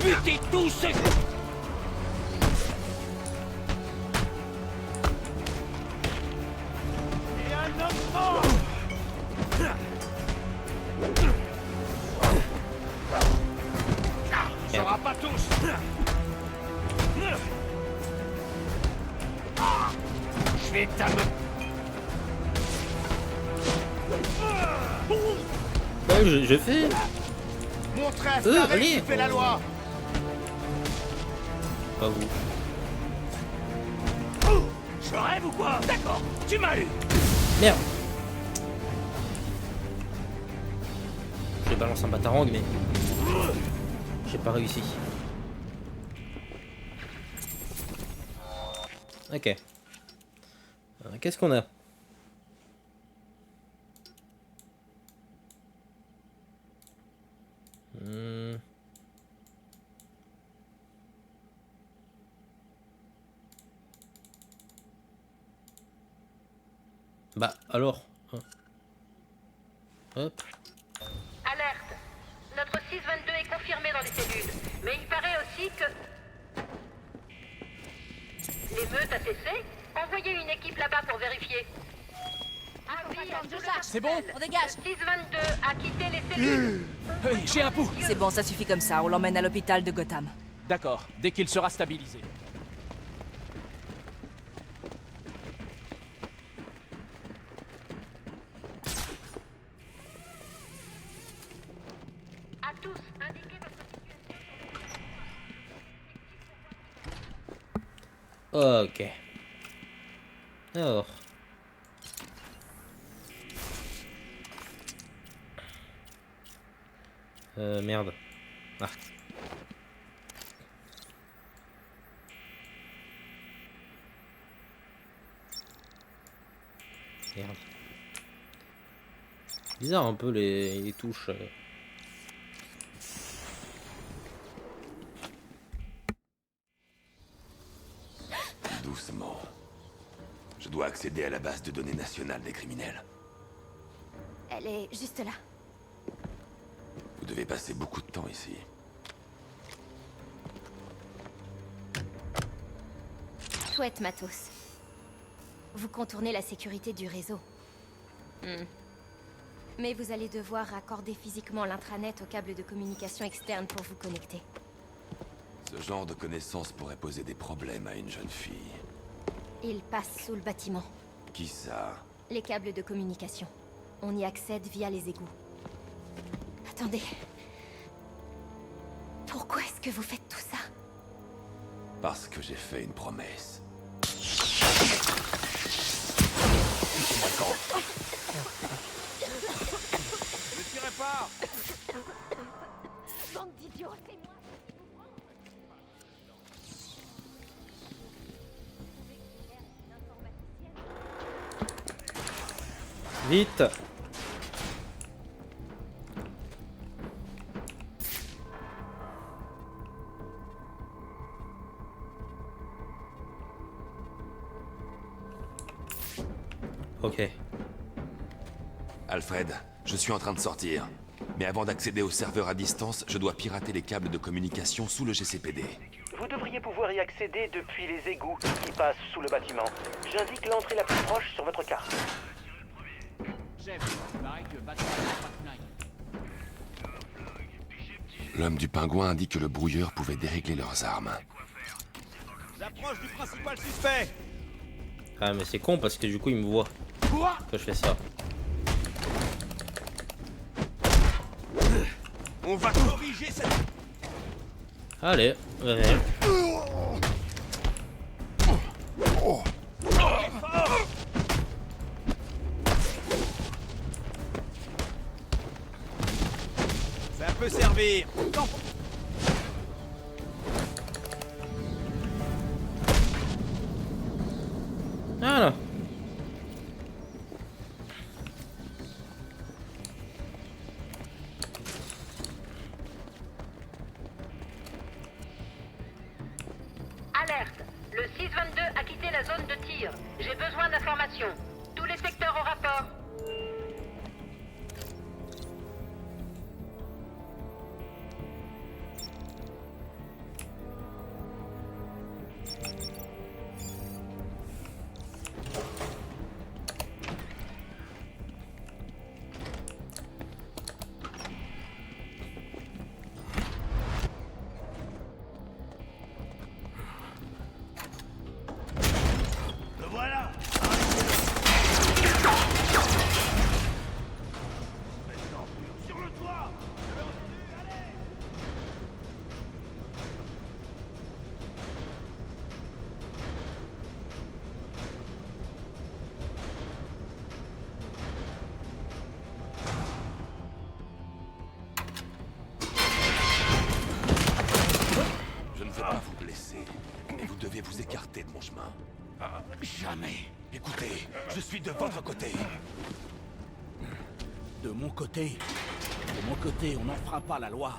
Butez tous ceux... Et un homme mort! Ça sera pas tous! Je vais t'amener... Ouais, je fais. Montrez à ce taré allez. qui fait la loi! Pas vous. Je rêve ou quoi? D'accord, tu m'as eu. Merde. J'ai balancé un batarang, mais j'ai pas réussi. Ok. Qu'est-ce qu'on a? Bah alors. Hop. Alerte. Notre 622 est confirmé dans les cellules. Mais il paraît aussi que... L'émeute a cessé. Envoyez une équipe là-bas pour vérifier. C'est bon, on dégage. 622 a quitté les cellules. J'ai un pouls. C'est bon, ça suffit comme ça. On l'emmène à l'hôpital de Gotham. D'accord, dès qu'il sera stabilisé. À tous, indiquez votre situation. Ok. Alors. Merde. Ah. Merde. Bizarre un peu les touches. Doucement. Je dois accéder à la base de données nationale des criminels. Elle est juste là. Vous devez passer beaucoup de temps ici. Chouette matos. Vous contournez la sécurité du réseau. Mais vous allez devoir raccorder physiquement l'intranet au câble de communication externe pour vous connecter. Ce genre de connaissances pourrait poser des problèmes à une jeune fille. Il passe sous le bâtiment. Qui ça? Les câbles de communication. On y accède via les égouts. Attendez. Pourquoi est-ce que vous faites tout ça? Parce que j'ai fait une promesse. Ne tirez pas! Bande d'idiots, fais-moi! Vite. Ok. Alfred, je suis en train de sortir. Mais avant d'accéder au serveur à distance, je dois pirater les câbles de communication sous le GCPD. Vous devriez pouvoir y accéder depuis les égouts qui passent sous le bâtiment. J'indique l'entrée la plus proche sur votre carte. Chef, il paraît que Batman a pas L'homme du pingouin indique que le brouilleur pouvait dérégler leurs armes. J'approche du principal suspect! Ah mais c'est con parce que du coup il me voit quand je fais ça. On va corriger cette... Allez, ouais. Ça peut servir. Non. Voilà. Alerte. Le 622 a quitté la zone de tir. J'ai besoin d'informations. Tous les secteurs au rapport. Le voilà. blessé, mais vous devez vous écarter de mon chemin. Jamais. Écoutez, je suis de votre côté. De mon côté, on n'enfreint pas la loi.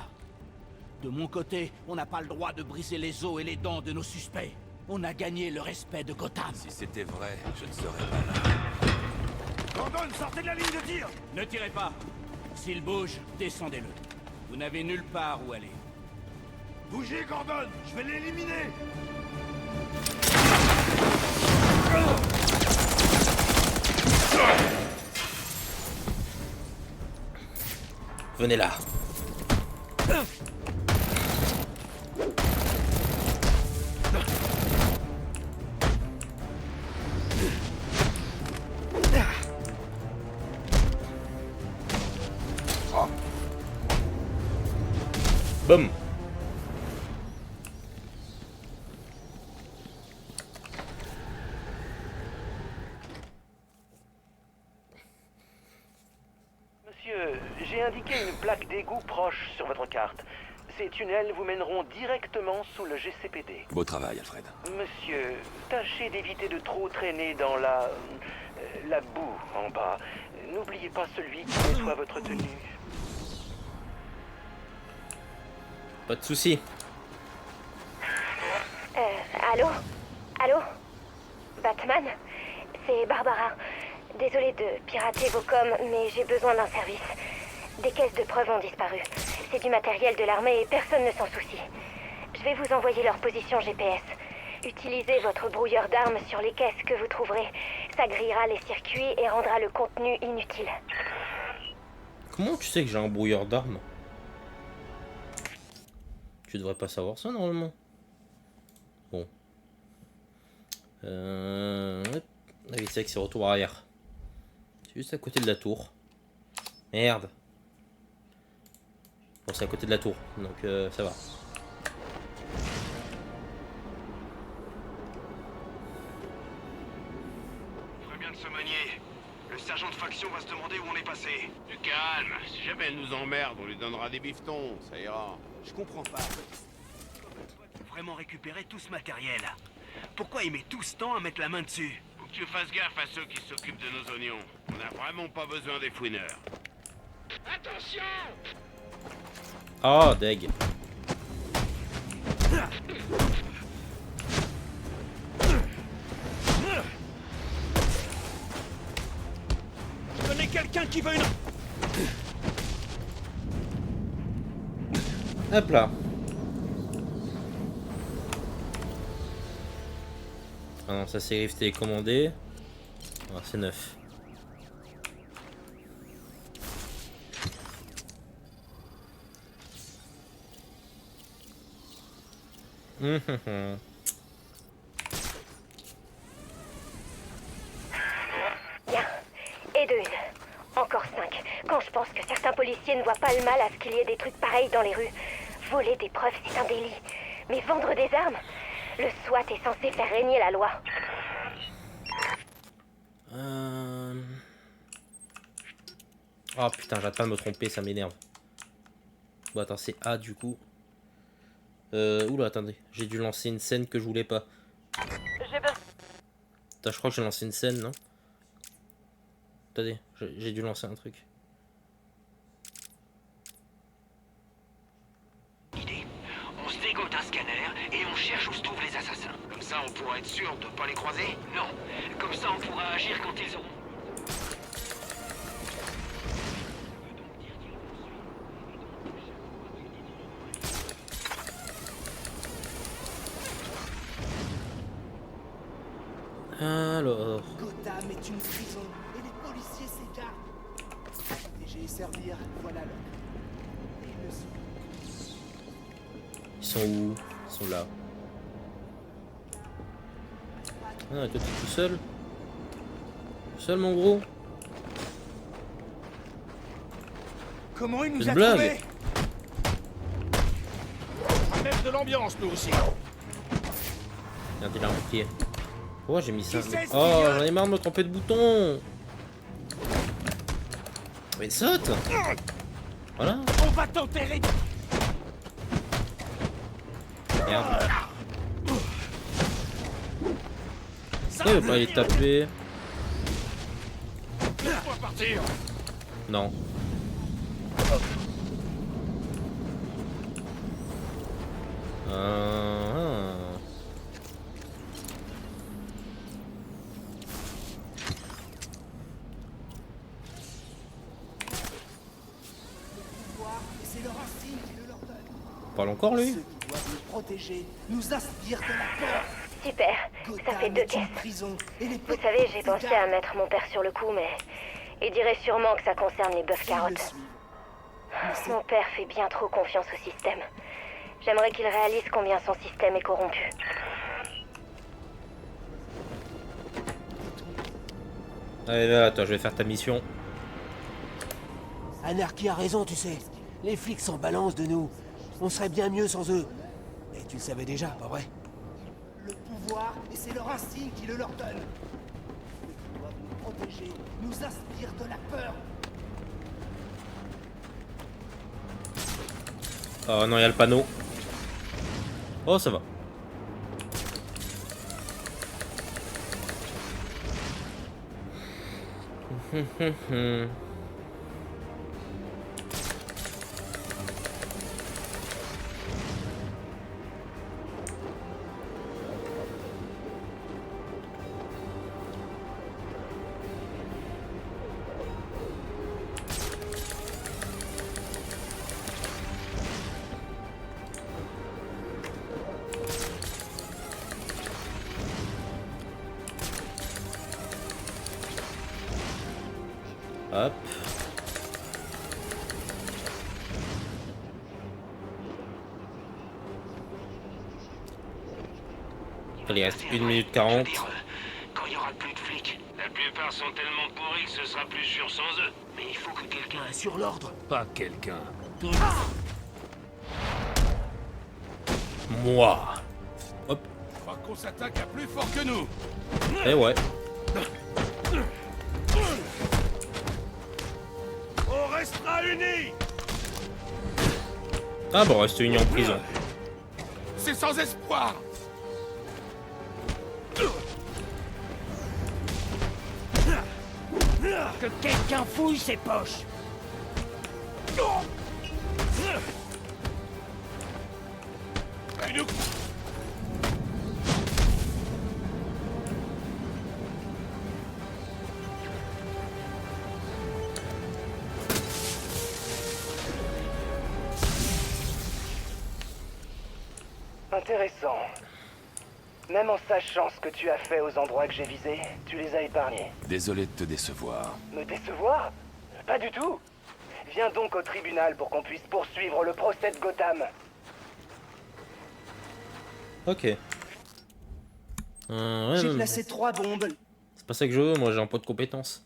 De mon côté, on n'a pas le droit de briser les os et les dents de nos suspects. On a gagné le respect de Gotham. Si c'était vrai, je ne serais pas là. Gordon, sortez de la ligne de tir! Ne tirez pas. S'il bouge, descendez-le. Vous n'avez nulle part où aller. Bougez, Gordon! Je vais l'éliminer! Venez là. Boum. Monsieur, j'ai indiqué une plaque d'égout proche sur votre carte. Ces tunnels vous mèneront directement sous le GCPD. Beau travail, Alfred. Monsieur, tâchez d'éviter de trop traîner dans la boue en bas. N'oubliez pas celui qui nettoie votre tenue. Pas de soucis. Allô? Allô? Batman? C'est Barbara. Désolée de pirater vos coms, mais j'ai besoin d'un service. Des caisses de preuves ont disparu. C'est du matériel de l'armée et personne ne s'en soucie. Je vais vous envoyer leur position GPS. Utilisez votre brouilleur d'armes sur les caisses que vous trouverez. Ça grillera les circuits et rendra le contenu inutile. Comment tu sais que j'ai un brouilleur d'armes? Tu devrais pas savoir ça normalement. Bon. La vitesse c'est retour arrière. C'est juste à côté de la tour. Merde. Bon, c'est à côté de la tour, donc ça va. Très bien de se manier. Le sergent de faction va se demander où on est passé. Du calme. Si jamais elle nous emmerde, on lui donnera des bifetons. Ça ira. Je comprends pas. Vraiment récupérer tout ce matériel. Pourquoi il met tout ce temps à mettre la main dessus? Faut que tu fasses gaffe à ceux qui s'occupent de nos oignons. On n'a vraiment pas besoin des fouineurs. Attention! Oh, deg. Je connais quelqu'un qui veut une... Hop là. Ah non, ça c'est Rift télécommandé. Ah, c'est neuf. Bien. Et de une. Encore 5. Quand je pense que certains policiers ne voient pas le mal à ce qu'il y ait des trucs pareils dans les rues. Voler des preuves, c'est un délit. Mais vendre des armes? Le SWAT est censé faire régner la loi. Oh putain, j'arrête pas de me tromper, ça m'énerve. Bon, attends, c'est A du coup. Oula, attendez, j'ai dû lancer une scène que je voulais pas. Putain, je crois que j'ai lancé une scène, non? Attendez, j'ai dû lancer un truc. On se dégote un scanner et on cherche où se trouvent les assassins. Comme ça, on pourra être sûr de pas les croiser? Non. Comme ça, on pourra agir quand ils auront... Alors... Gotham est une prison et les policiers s'écartent. Et j'ai servir, voilà l'heure. Et ils le sont. Ils sont où? Ils sont là. Ah, toi t'es tout seul? Tout seul, mon gros? Comment il nous C'est a une blague. trouvés? On va mettre de l'ambiance, nous aussi. Merde, il a un bouclier. Pourquoi j'ai mis ça? Qui c'est, ce Oh, idiot? j'en ai marre de me tromper de bouton. Mais saute. Voilà. On va t'enterrer. Merde. Pourquoi il veut pas les taper? Laisse-moi partir. Non. C'est leur insigne qui le leur donne. Parle encore lui? Ceux qui doivent nous protéger nous inspirent de la peur. Super, ça fait 2 caisses. Vous savez, j'ai pensé à mettre mon père sur le coup, mais il dirait sûrement que ça concerne les bœufs carottes. Mon père fait bien trop confiance au système. J'aimerais qu'il réalise combien son système est corrompu. Allez là, toi, je vais faire ta mission. Anarchy a raison, tu sais. Les flics s'en balancent de nous. On serait bien mieux sans eux. Et tu le savais déjà, pas vrai? Le pouvoir, et c'est leur insigne qui le leur donne. Ceux qui doivent nous protéger nous inspirent de la peur. Oh non, il y a le panneau. Oh, ça va. Hop. Il reste 1 minute 40. Quand il y aura plus de flics, la plupart sont tellement pourris que ce sera plus sûr sans eux. Mais il faut que quelqu'un sur l'ordre. Pas quelqu'un. Moi. Hop. Je crois qu'on s'attaque à plus fort que nous. Eh ouais. On restera unis. Ah bon, reste unis en prison. C'est sans espoir. Que quelqu'un fouille ses poches. Intéressant. Même en sachant ce que tu as fait aux endroits que j'ai visés, tu les as épargnés. Désolé de te décevoir. Me décevoir? Pas du tout. Viens donc au tribunal pour qu'on puisse poursuivre le procès de Gotham. Ok. Ouais, J'ai mais placé 3 bombes. c'est pas ça que je veux, moi j'ai un pot de compétences.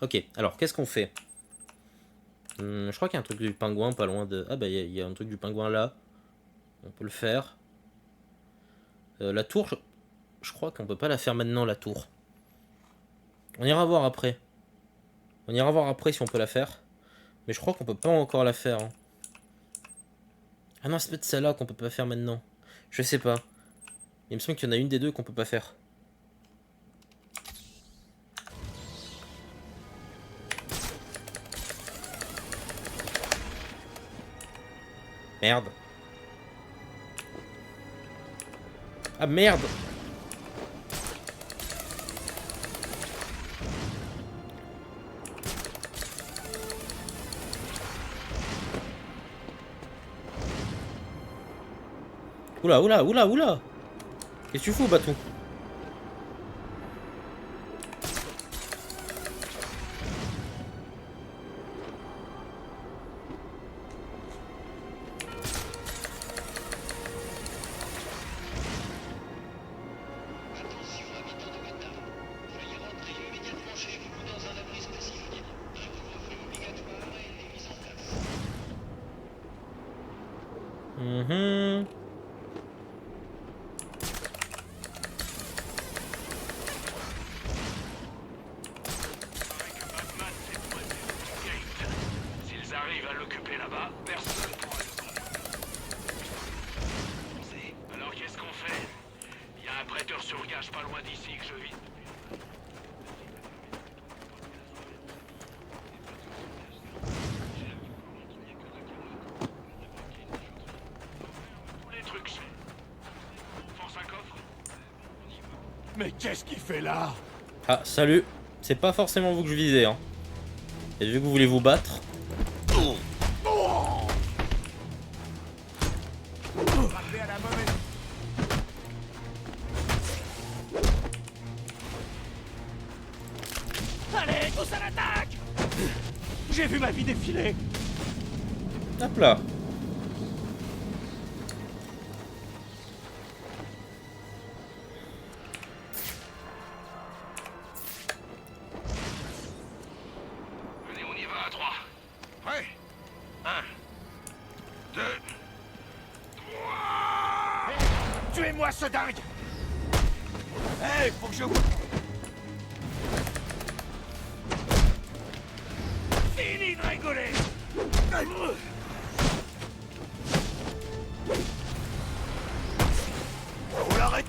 Ok, alors qu'est-ce qu'on fait? Je crois qu'il y a un truc du pingouin pas loin de... Ah bah il y a un truc du pingouin là. On peut le faire. La tour, je crois qu'on peut pas la faire maintenant la tour. On ira voir après. On ira voir après si on peut la faire. Mais je crois qu'on peut pas encore la faire. Hein. Ah non, c'est peut-être celle-là qu'on peut pas faire maintenant. Je sais pas. Il me semble qu'il y en a une des deux qu'on peut pas faire. Merde. Ah merde. Oula, oula, oula, oula. Qu'est-ce que tu fous, Batou? S'ils arrivent à l'occuper là-bas, personne pourra le... Alors qu'est-ce qu'on fait? Il y a un prêteur sur gage pas loin d'ici que je vis. Mais qu'est-ce qu'il fait là? Ah, salut. C'est pas forcément vous que je visais, hein. Et vu que vous voulez vous battre... Allez, tous à l'attaque! J'ai vu ma vie défiler. Hop là. Allez, on y va à 3. Prêt? 1, 2, 3. Tuez-moi ce dingue! Hey, faut que je... Fini de rigoler! On l'arrête!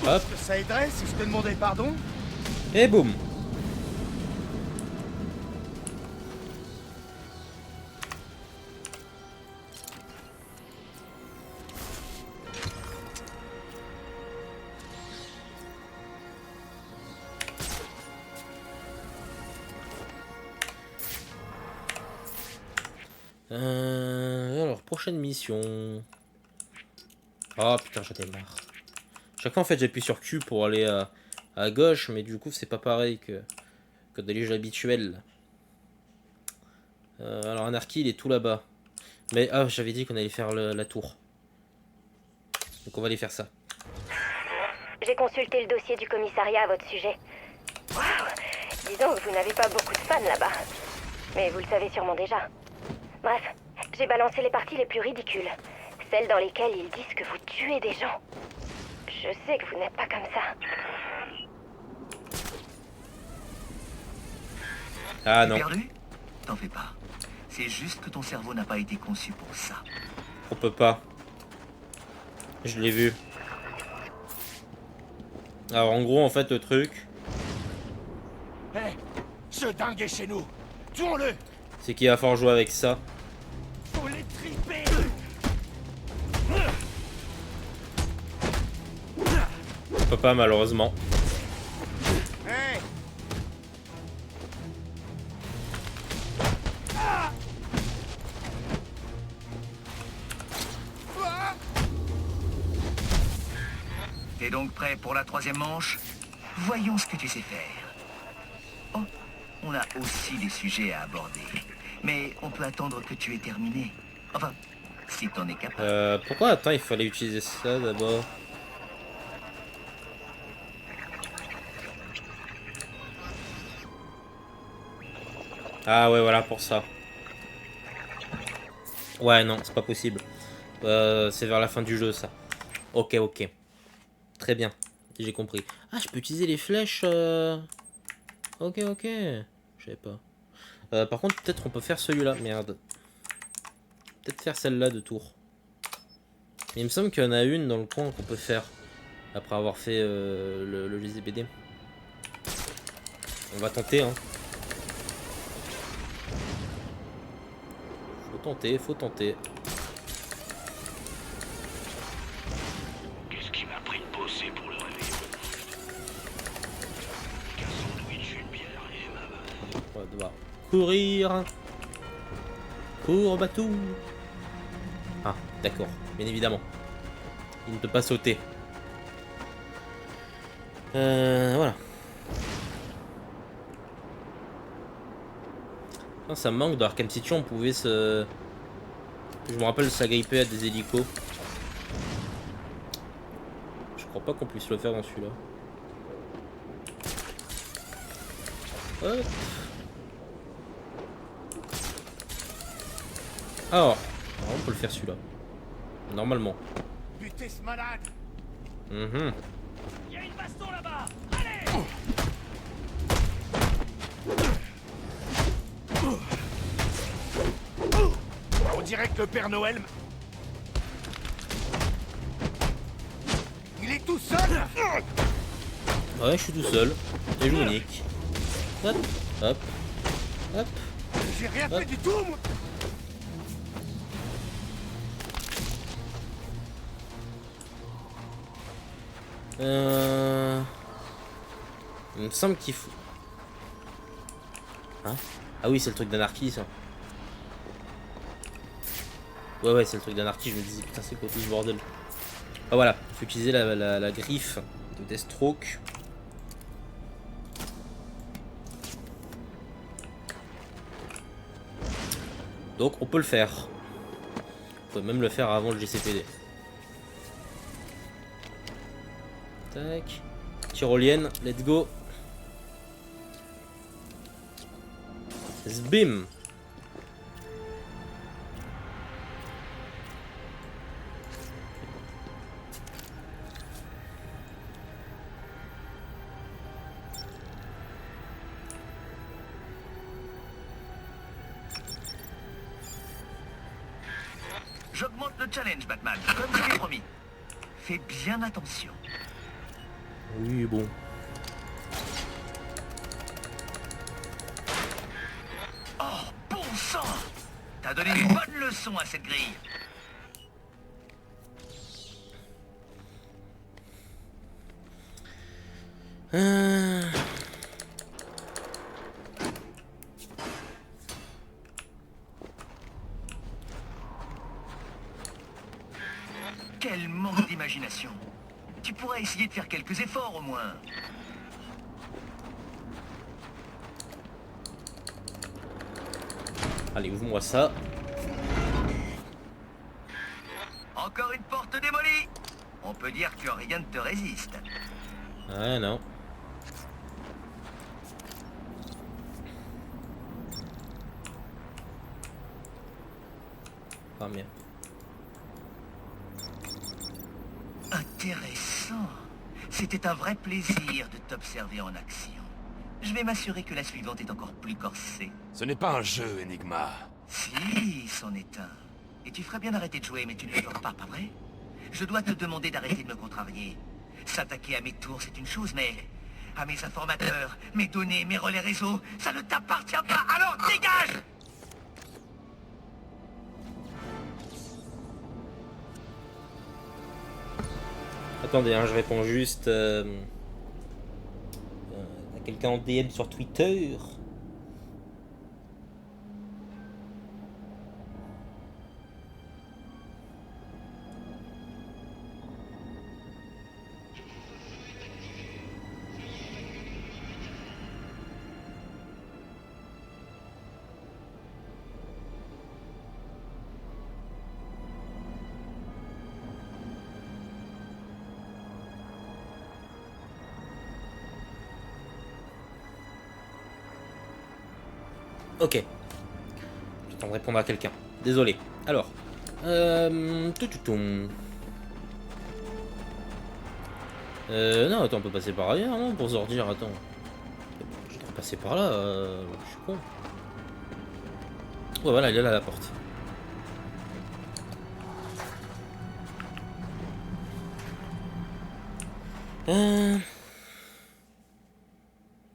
Hop. Ça aiderait si je te demandais pardon? Et boum. Alors, prochaine mission. Oh putain, j'en ai marre. Chaque fois, en fait, j'appuie sur Q pour aller à gauche, mais du coup, c'est pas pareil que dans les jeux habituels. Alors, Anarchy, il est tout là-bas. Mais, ah, j'avais dit qu'on allait faire la tour. Donc, on va aller faire ça. J'ai consulté le dossier du commissariat à votre sujet. Waouh! Dis donc, vous n'avez pas beaucoup de fans là-bas. Mais vous le savez sûrement déjà. Bref, j'ai balancé les parties les plus ridicules. Celles dans lesquelles ils disent que vous tuez des gens. Je sais que vous n'êtes pas comme ça. Ah non. Perdu? T'en fais pas. C'est juste que ton cerveau n'a pas été conçu pour ça. On peut pas. Je l'ai vu. Alors en gros, en fait, le truc... Hé, ce dingue est chez nous. Tuons-le! C'est qu'il va falloir jouer avec ça. Faut les triper! On peut pas, malheureusement. Hey! T'es donc prêt pour la troisième manche? Voyons ce que tu sais faire. Oh, on a aussi des sujets à aborder. Mais on peut attendre que tu aies terminé. Enfin, si t'en es capable. Pourquoi, attends, il fallait utiliser ça d'abord? Ah ouais, voilà, pour ça. Ouais, non, c'est pas possible. C'est vers la fin du jeu, ça. Ok, ok. Très bien, j'ai compris. Ah, je peux utiliser les flèches. Ok, ok. Je savais pas. Par contre, peut-être on peut faire celui-là. Merde. Peut-être faire celle-là de tour. Mais il me semble qu'il y en a une dans le coin qu'on peut faire. Après avoir fait le GZBD. On va tenter, hein. Faut tenter. Qu'est-ce qui m'a pris de bosser pour le réveillon? Qu'un sandwich, une bière et ma... On va devoir courir. Cours, Batou. Ah, d'accord, bien évidemment. Il ne peut pas sauter. Voilà. Non, ça me manque dans Arkham City, on pouvait se... Je me rappelle s'agripper à des hélicos. Je crois pas qu'on puisse le faire dans celui-là. Hop. Alors, on peut le faire celui-là. Normalement. Butez ce malade. Mhm. Il y a une baston là-bas. Allez. On dirait que le Père Noël... Il est tout seul. Ouais, je suis tout seul. Et je vous nique. Hop, hop, hop. J'ai rien hop. fait du tout, moi. Il me semble qu'il faut... Hein? Ah oui, c'est le truc d'anarchie, ça. Ouais, c'est le truc d'anarchie, je me disais, putain, c'est quoi tout ce bordel? Ah voilà, il faut utiliser la griffe de Deathstroke. Donc on peut le faire. On peut même le faire avant le GCPD. Tac. Tyrolienne, let's go. Zbim. J'augmente le challenge, Batman, comme je l'ai promis. Fais bien attention. Oui, bon. Oh, bon sang! T'as donné une bonne leçon à cette grille. Quel manque d'imagination. Tu pourrais essayer de faire quelques efforts au moins. Allez, ouvre-moi ça. Encore une porte démolie. On peut dire que rien ne te résiste. Ah non. Pas bien. Intéressant. C'était un vrai plaisir de t'observer en action. Je vais m'assurer que la suivante est encore plus corsée. Ce n'est pas un jeu, Enigma. Si, c'en est un. Et tu ferais bien d'arrêter de jouer, mais tu ne le feras pas vrai? Je dois te demander d'arrêter de me contrarier. S'attaquer à mes tours, c'est une chose, mais... à mes informateurs, mes données, mes relais réseau, ça ne t'appartient pas, alors dégage! Attendez, hein, je réponds juste à quelqu'un en DM sur Twitter. Ok. J'attends de répondre à quelqu'un. Désolé. Alors. Non, attends, on peut passer par ailleurs, non? Pour sortir, attends. Je dois passer par là, je suis con. Ouais, voilà, il est là, la porte.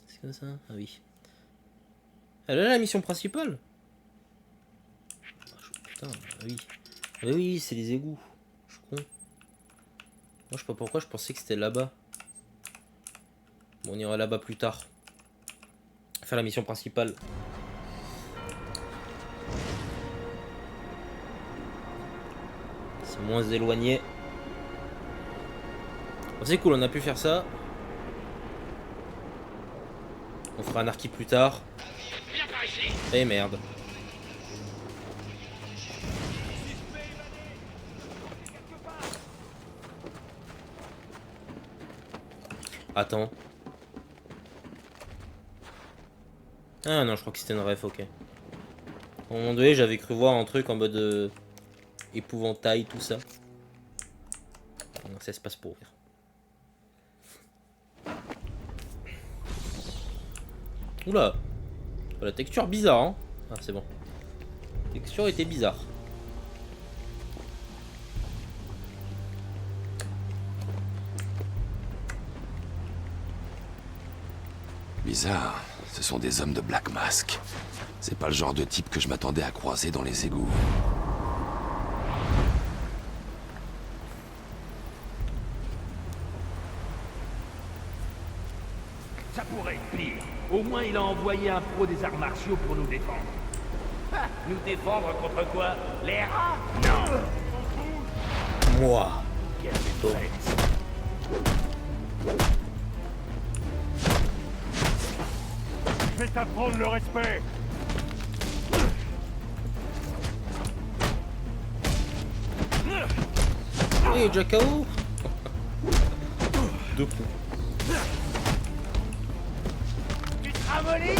C'est comme ça? Ah oui. Elle a la mission principale? Putain, ah oui. Ah oui, c'est les égouts. Je suis con. Moi, je sais pas pourquoi, je pensais que c'était là-bas. Bon, on ira là-bas plus tard. Faire la mission principale. C'est moins éloigné. Bon, c'est cool, on a pu faire ça. On fera un archi plus tard. Eh merde. Attends. Ah non, je crois que c'était une ref, ok. À un moment donné, j'avais cru voir un truc en mode épouvantail, tout ça. Non, ça se passe pour rire. Oula, la texture bizarre, hein. Ah, c'est bon. La texture était bizarre. Bizarre, ce sont des hommes de Black Mask. C'est pas le genre de type que je m'attendais à croiser dans les égouts. Ça pourrait être pire. Au moins, il a envoyé un pro des arts martiaux pour nous défendre. Ah, nous défendre contre quoi? Les rats? Non! Moi. Quelle maîtresse. Je vais t'apprendre le respect. Hey, déjà KO. Deux coups. Tu te ramollis?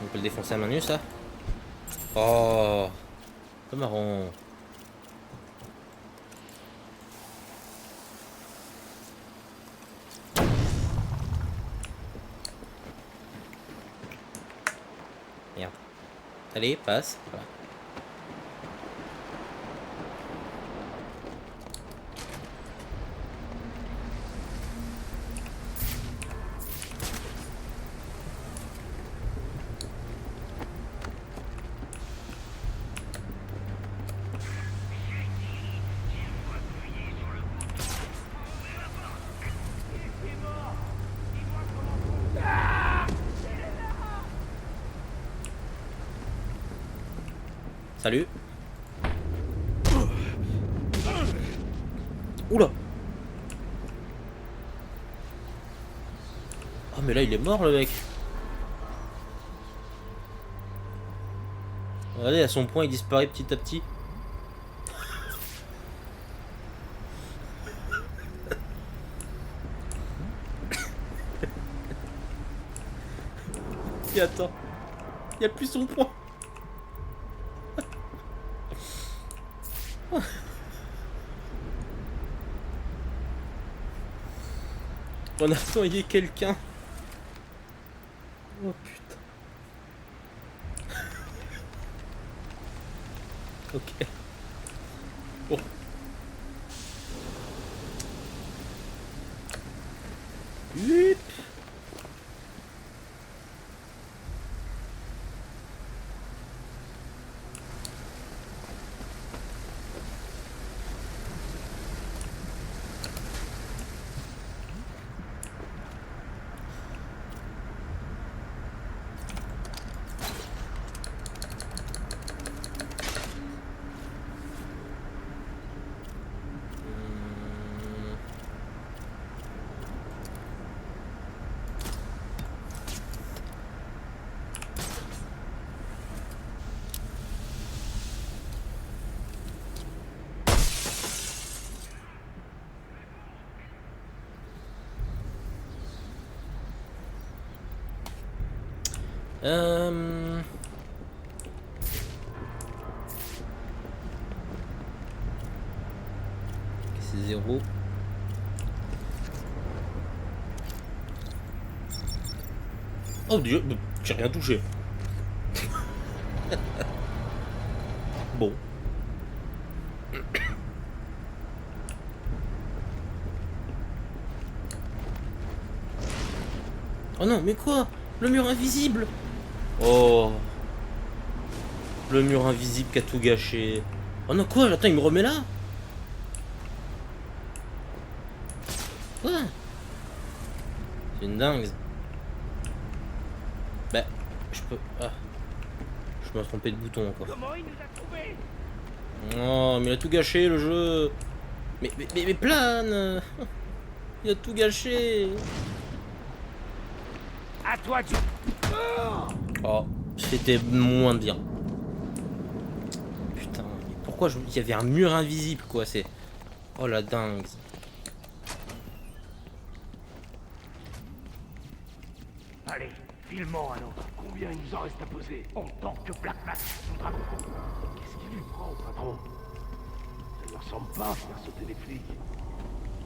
On peut le défoncer à main nue, ça? Oh, c'est marrant. Merde. Allez, passe. Voilà. Salut. Oula. Oh mais là il est mort le mec. Regardez, à son point il disparaît petit à petit. Et attends, il n'y a plus son point. On a envoyé quelqu'un. Oh putain. Ok. Bon. Hup. C'est 0. Oh Dieu, j'ai rien touché. Bon. Oh non, mais quoi? Le mur invisible! Oh. Le mur invisible qui a tout gâché. Oh non, quoi? Attends, il me remet là? Quoi? C'est une dingue. Bah, je peux... Ah. Je me suis trompé de bouton encore. Comment il nous a trouvés? Oh, mais il a tout gâché le jeu. Mais plane. Il a tout gâché. À toi, tu... Oh, c'était moins bien. Putain, mais pourquoi il y avait un mur invisible, quoi. C'est... Oh la dingue. Allez, filmons un autre. Combien il nous en reste à poser? Autant que Black Mask voudra beaucoup. Qu'est-ce qui lui prend, patron? Ça ne ressemble pas à faire sauter les flics.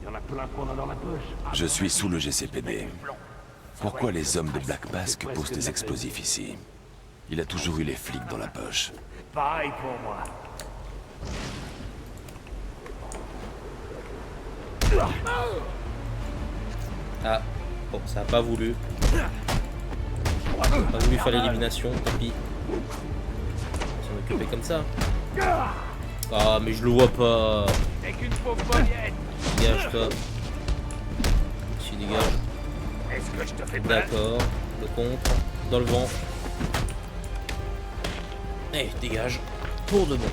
Il y en a plein qu'on a dans la poche. Je suis sous le GCPD. Pourquoi les hommes de Black Mask posent des explosifs ici? Il a toujours eu les flics dans la poche. Pareil pour moi. Ah, bon, ça a pas voulu. Pas voulu faire l'élimination, tant pis. S'en occuper comme ça. Ah, mais je le vois pas. Dégage, toi. Tu dégages. Est-ce que je te fais d'accord. Le contre. Dans le vent. Eh, dégage. Pour de bon.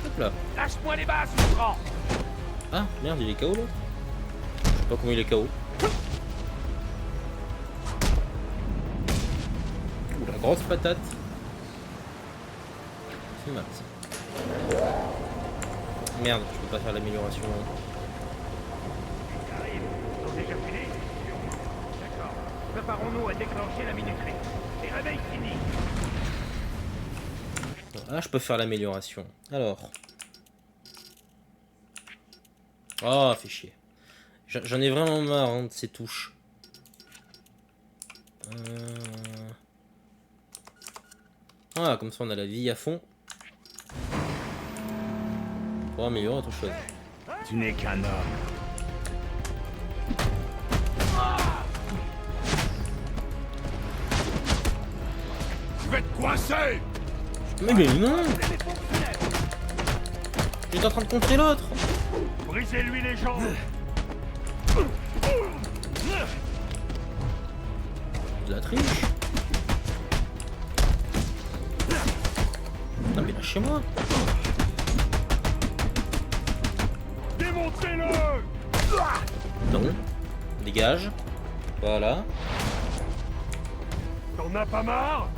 Hop là. Lâche-moi les bases, mon grand. Ah, merde, il est KO là. Je sais pas comment il est KO. Ouh, la grosse patate. C'est mal ça. Merde, je peux pas faire l'amélioration. Ils ont déjà fini? D'accord. Préparons-nous à déclencher la minuterie. Les réveils finis. Ah, je peux faire l'amélioration. Alors. Oh, fait chier. J'en ai vraiment marre hein, de ces touches. Ah, comme ça on a la vie à fond. Pour améliorer autre chose. Tu n'es qu'un homme. Je vais te coincer. Mais non. J'étais en train de contrer l'autre. Brisez-lui les jambes. De la triche. Non mais lâchez-moi. Démontez-le. Non. Dégage. Voilà. T'en as pas marre?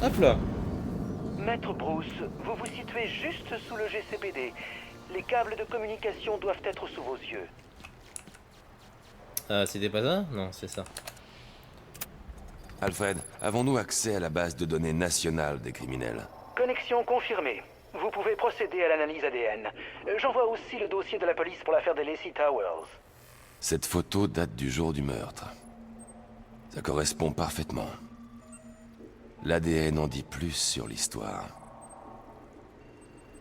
Hop là. Maître Bruce, vous vous situez juste sous le GCPD. Les câbles de communication doivent être sous vos yeux. C'était pas ça? Non, c'est ça. Alfred, avons-nous accès à la base de données nationale des criminels? Connexion confirmée. Vous pouvez procéder à l'analyse ADN. J'envoie aussi le dossier de la police pour l'affaire des Lacey Towers. Cette photo date du jour du meurtre. Ça correspond parfaitement. L'ADN en dit plus sur l'histoire.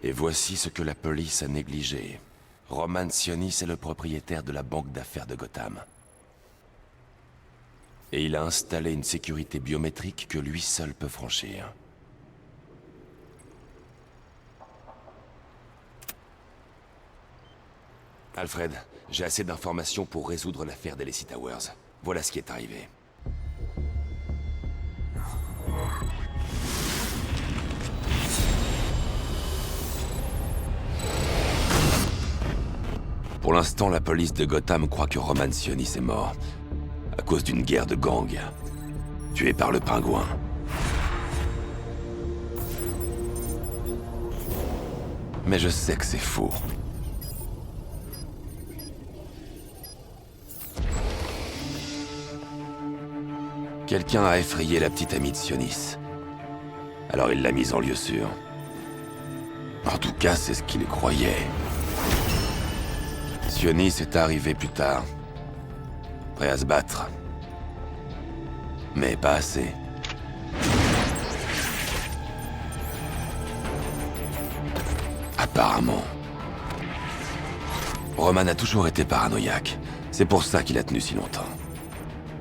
Et voici ce que la police a négligé. Roman Sionis est le propriétaire de la banque d'affaires de Gotham. Et il a installé une sécurité biométrique que lui seul peut franchir. Alfred, j'ai assez d'informations pour résoudre l'affaire des Lacey Towers. Voilà ce qui est arrivé. Pour l'instant, la police de Gotham croit que Roman Sionis est mort. À cause d'une guerre de gang. Tué par le Pingouin. Mais je sais que c'est faux. Quelqu'un a effrayé la petite amie de Sionis. Alors il l'a mise en lieu sûr. En tout cas, c'est ce qu'il croyait. Sionis est arrivé plus tard. Prêt à se battre. Mais pas assez. Apparemment. Roman a toujours été paranoïaque. C'est pour ça qu'il a tenu si longtemps.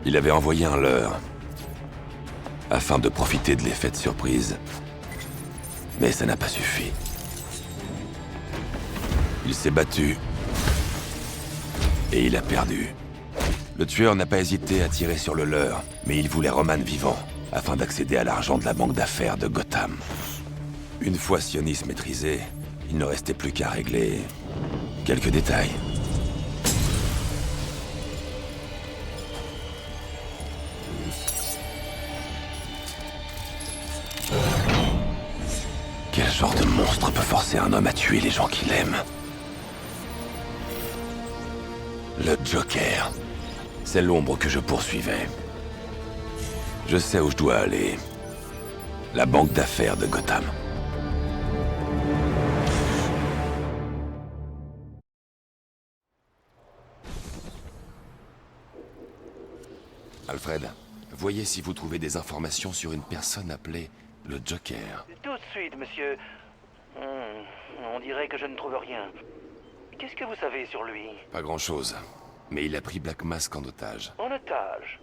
Il avait envoyé un leurre. Afin de profiter de l'effet de surprise. Mais ça n'a pas suffi. Il s'est battu. Et il a perdu. Le tueur n'a pas hésité à tirer sur le leurre, mais il voulait Roman vivant, afin d'accéder à l'argent de la banque d'affaires de Gotham. Une fois Sionis maîtrisé, il ne restait plus qu'à régler quelques détails. forcer un homme à tuer les gens qu'il aime. Le Joker. C'est l'ombre que je poursuivais. Je sais où je dois aller. La banque d'affaires de Gotham. Alfred, voyez si vous trouvez des informations sur une personne appelée le Joker. Tout de suite, monsieur. On dirait que je ne trouve rien. Qu'est-ce que vous savez sur lui? Pas grand-chose. Mais il a pris Black Mask en otage. En otage?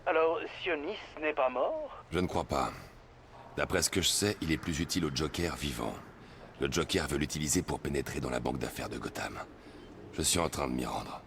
Alors, Sionis n'est pas mort? Je ne crois pas. D'après ce que je sais, il est plus utile au Joker vivant. Le Joker veut l'utiliser pour pénétrer dans la banque d'affaires de Gotham. Je suis en train de m'y rendre.